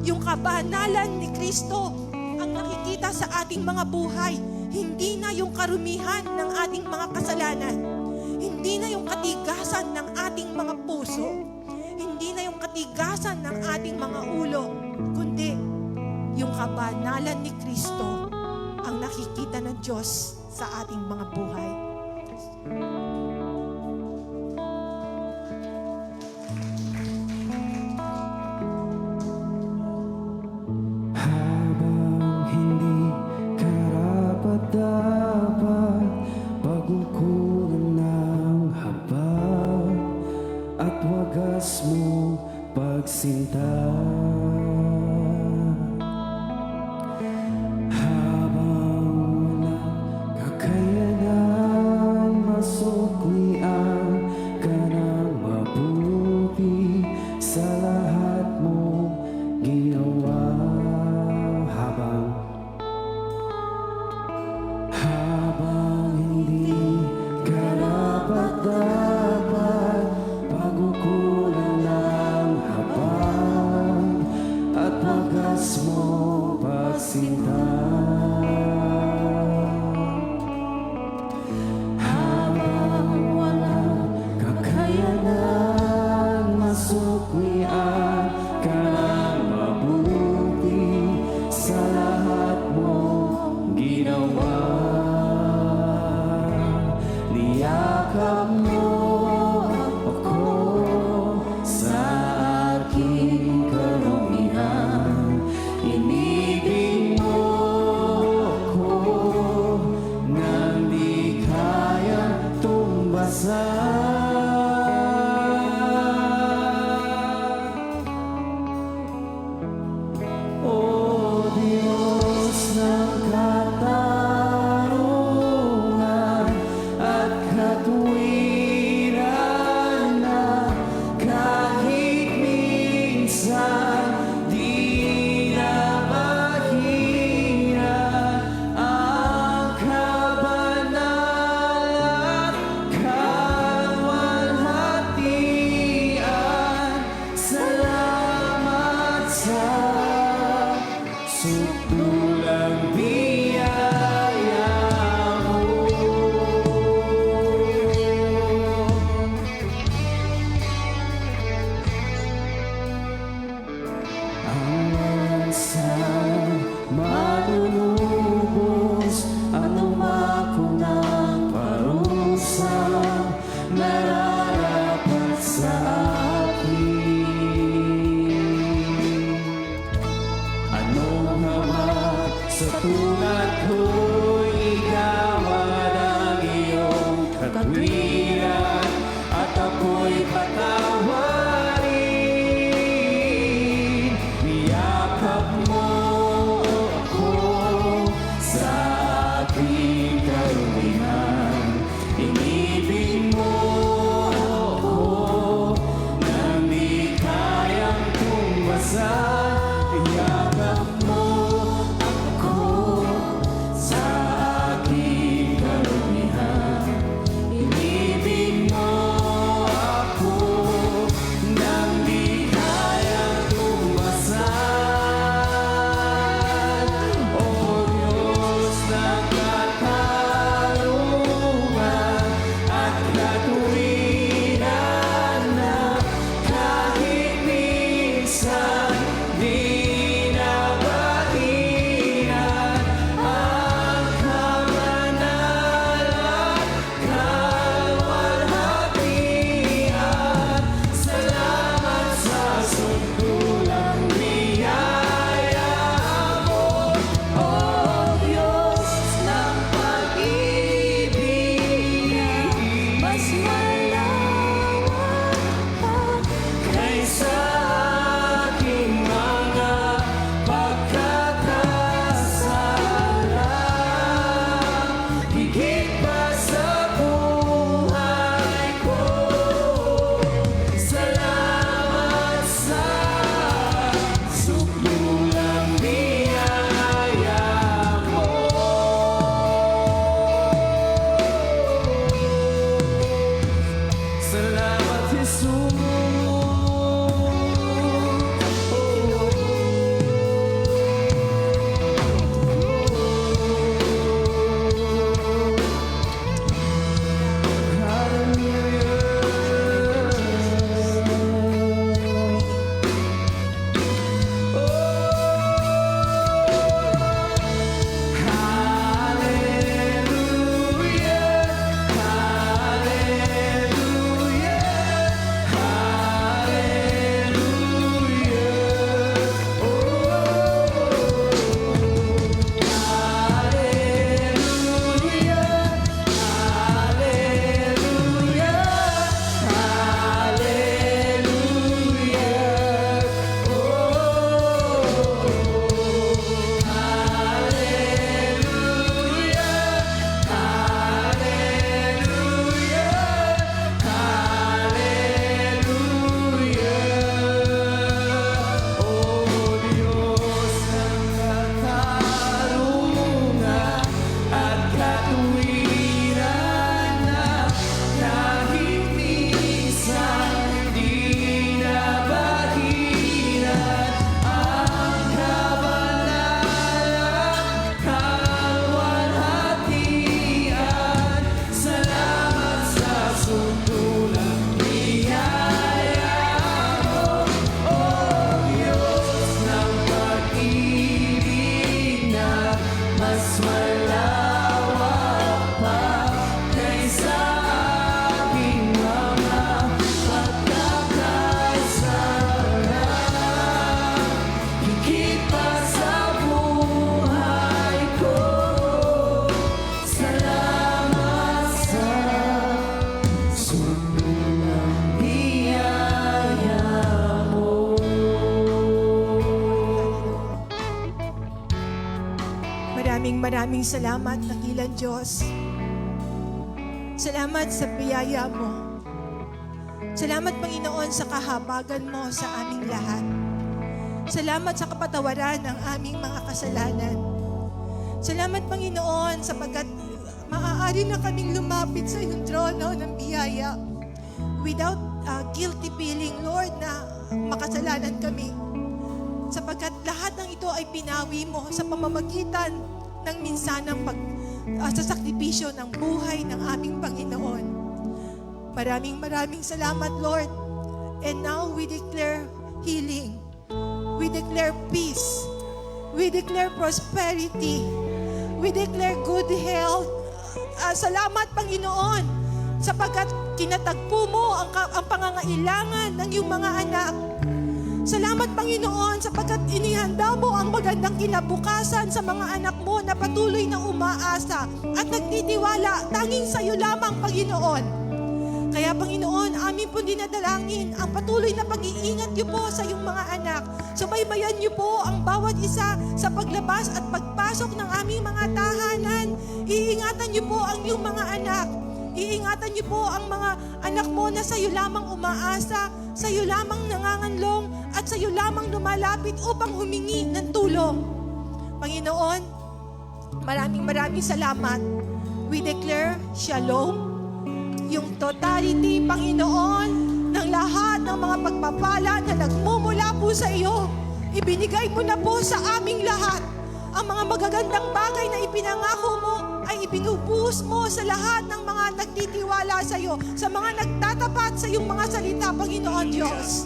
Yung kabanalan ni Kristo ang nakikita sa ating mga buhay. Hindi na yung karumihan ng ating mga kasalanan. Hindi na yung katigasan ng ating mga puso. Hindi na yung katigasan ng ating mga ulo. Kundi yung kabanalan ni Kristo ang nakikita ng Diyos sa ating mga buhay. Habang hindi karapat-dapat, pagkukunan ng habag at wagas mo pagsinta. Habang walang kakayanan, masuklian ka ng mabuti sa lahat mong ginawa. Habang hindi karapat-dapat, pagkukulan ng habag at wagas mo pagsinta. Habang walang kakayanan, masuklian ka ng mabuti sa lahat mong ginawa. Niyakap mo ako sa aking karumihan. Inibig mo ako nang di kayang tumbasan. O Diyos ng katarungan at katwiran, na kahit minsan di na mahiran ang kabanal at kaluwalhatian. Salamat sa sukdulang biyaya mo. Ang lansang malulubos, anumako ng parusa nararapat sa akin. Anong hawak sa tulad ko'y igawad ang iyong katwiran, at ako'y patawarin. Niyakap mo ako sa aking karumihan. Inibig mo ako nang di mas malawak pa kaysa aking mga pagkakasala. Higit pa sa buhay ko, salamat sa sundulang biyaya mo. Maraming salamat, dakilang Diyos. Salamat sa biyaya mo. Salamat, Panginoon, sa kahabagan mo sa aming lahat. Salamat sa kapatawaran ng aming mga kasalanan. Salamat, Panginoon, sapagkat maaari na kaming lumapit sa iyong trono ng biyaya without guilty feeling, Lord, na makasalanan kami. Sapagkat lahat ng ito ay pinawi mo sa pamamagitan ng minsanang sa sakripisyo ng buhay ng aming Panginoon. Maraming salamat, Lord. And now we declare healing. We declare peace. We declare prosperity. We declare good health. Salamat, Panginoon, sapagkat kinatagpo mo ang pangangailangan ng iyong mga anak. Salamat, Panginoon, sapagkat inihanda mo ang magandang kinabukasan sa mga anak mo na patuloy na umaasa at nagtitiwala tanging sa iyo lamang, Panginoon. Kaya, Panginoon, amin po dinadalangin ang patuloy na pag-iingat niyo po sa iyong mga anak. Subaybayan niyo po ang bawat isa sa paglabas at pagpasok ng aming mga tahanan. Iingatan niyo po ang iyong mga anak. Iingatan niyo po ang mga anak mo na sa iyo lamang umaasa, sa iyo lamang nanganganlong, at sa iyo lamang lumalapit upang humingi ng tulong. Panginoon, maraming salamat. We declare shalom, yung totality, Panginoon, ng lahat ng mga pagpapala na nagmumula po sa iyo. Ibinigay mo na po sa aming lahat. Ang mga magagandang bagay na ipinangako mo ay ibinubuhos mo sa lahat ng mga nagtitiwala sa iyo, sa mga nagtatapat sa iyong mga salita, Panginoon Diyos.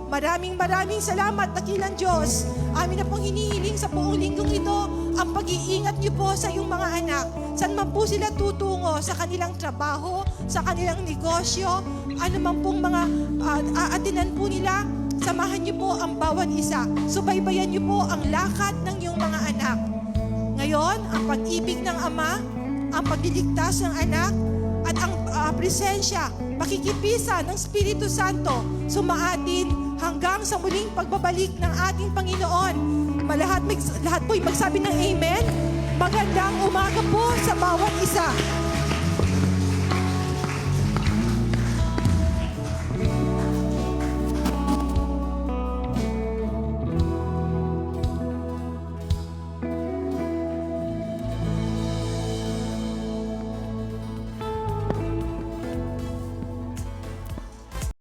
Maraming salamat, dakilang Diyos. Amin na pong hinihiling sa buong linggong ito ang pag-iingat niyo po sa iyong mga anak. Saan man po sila tutungo, sa kanilang trabaho, sa kanilang negosyo, ano man pong mga aatinan po nila, samahan niyo po ang bawat isa. Subaybayan niyo po ang lakad ng iyong mga anak. Ngayon, ang pag-ibig ng Ama, ang pagliligtas ng anak, at ang presensya, pakikipisa ng Espiritu Santo sumaatin hanggang sa muling pagbabalik ng ating Panginoon. Lahat po'y magsabi ng Amen. Magandang umaga po sa bawat isa.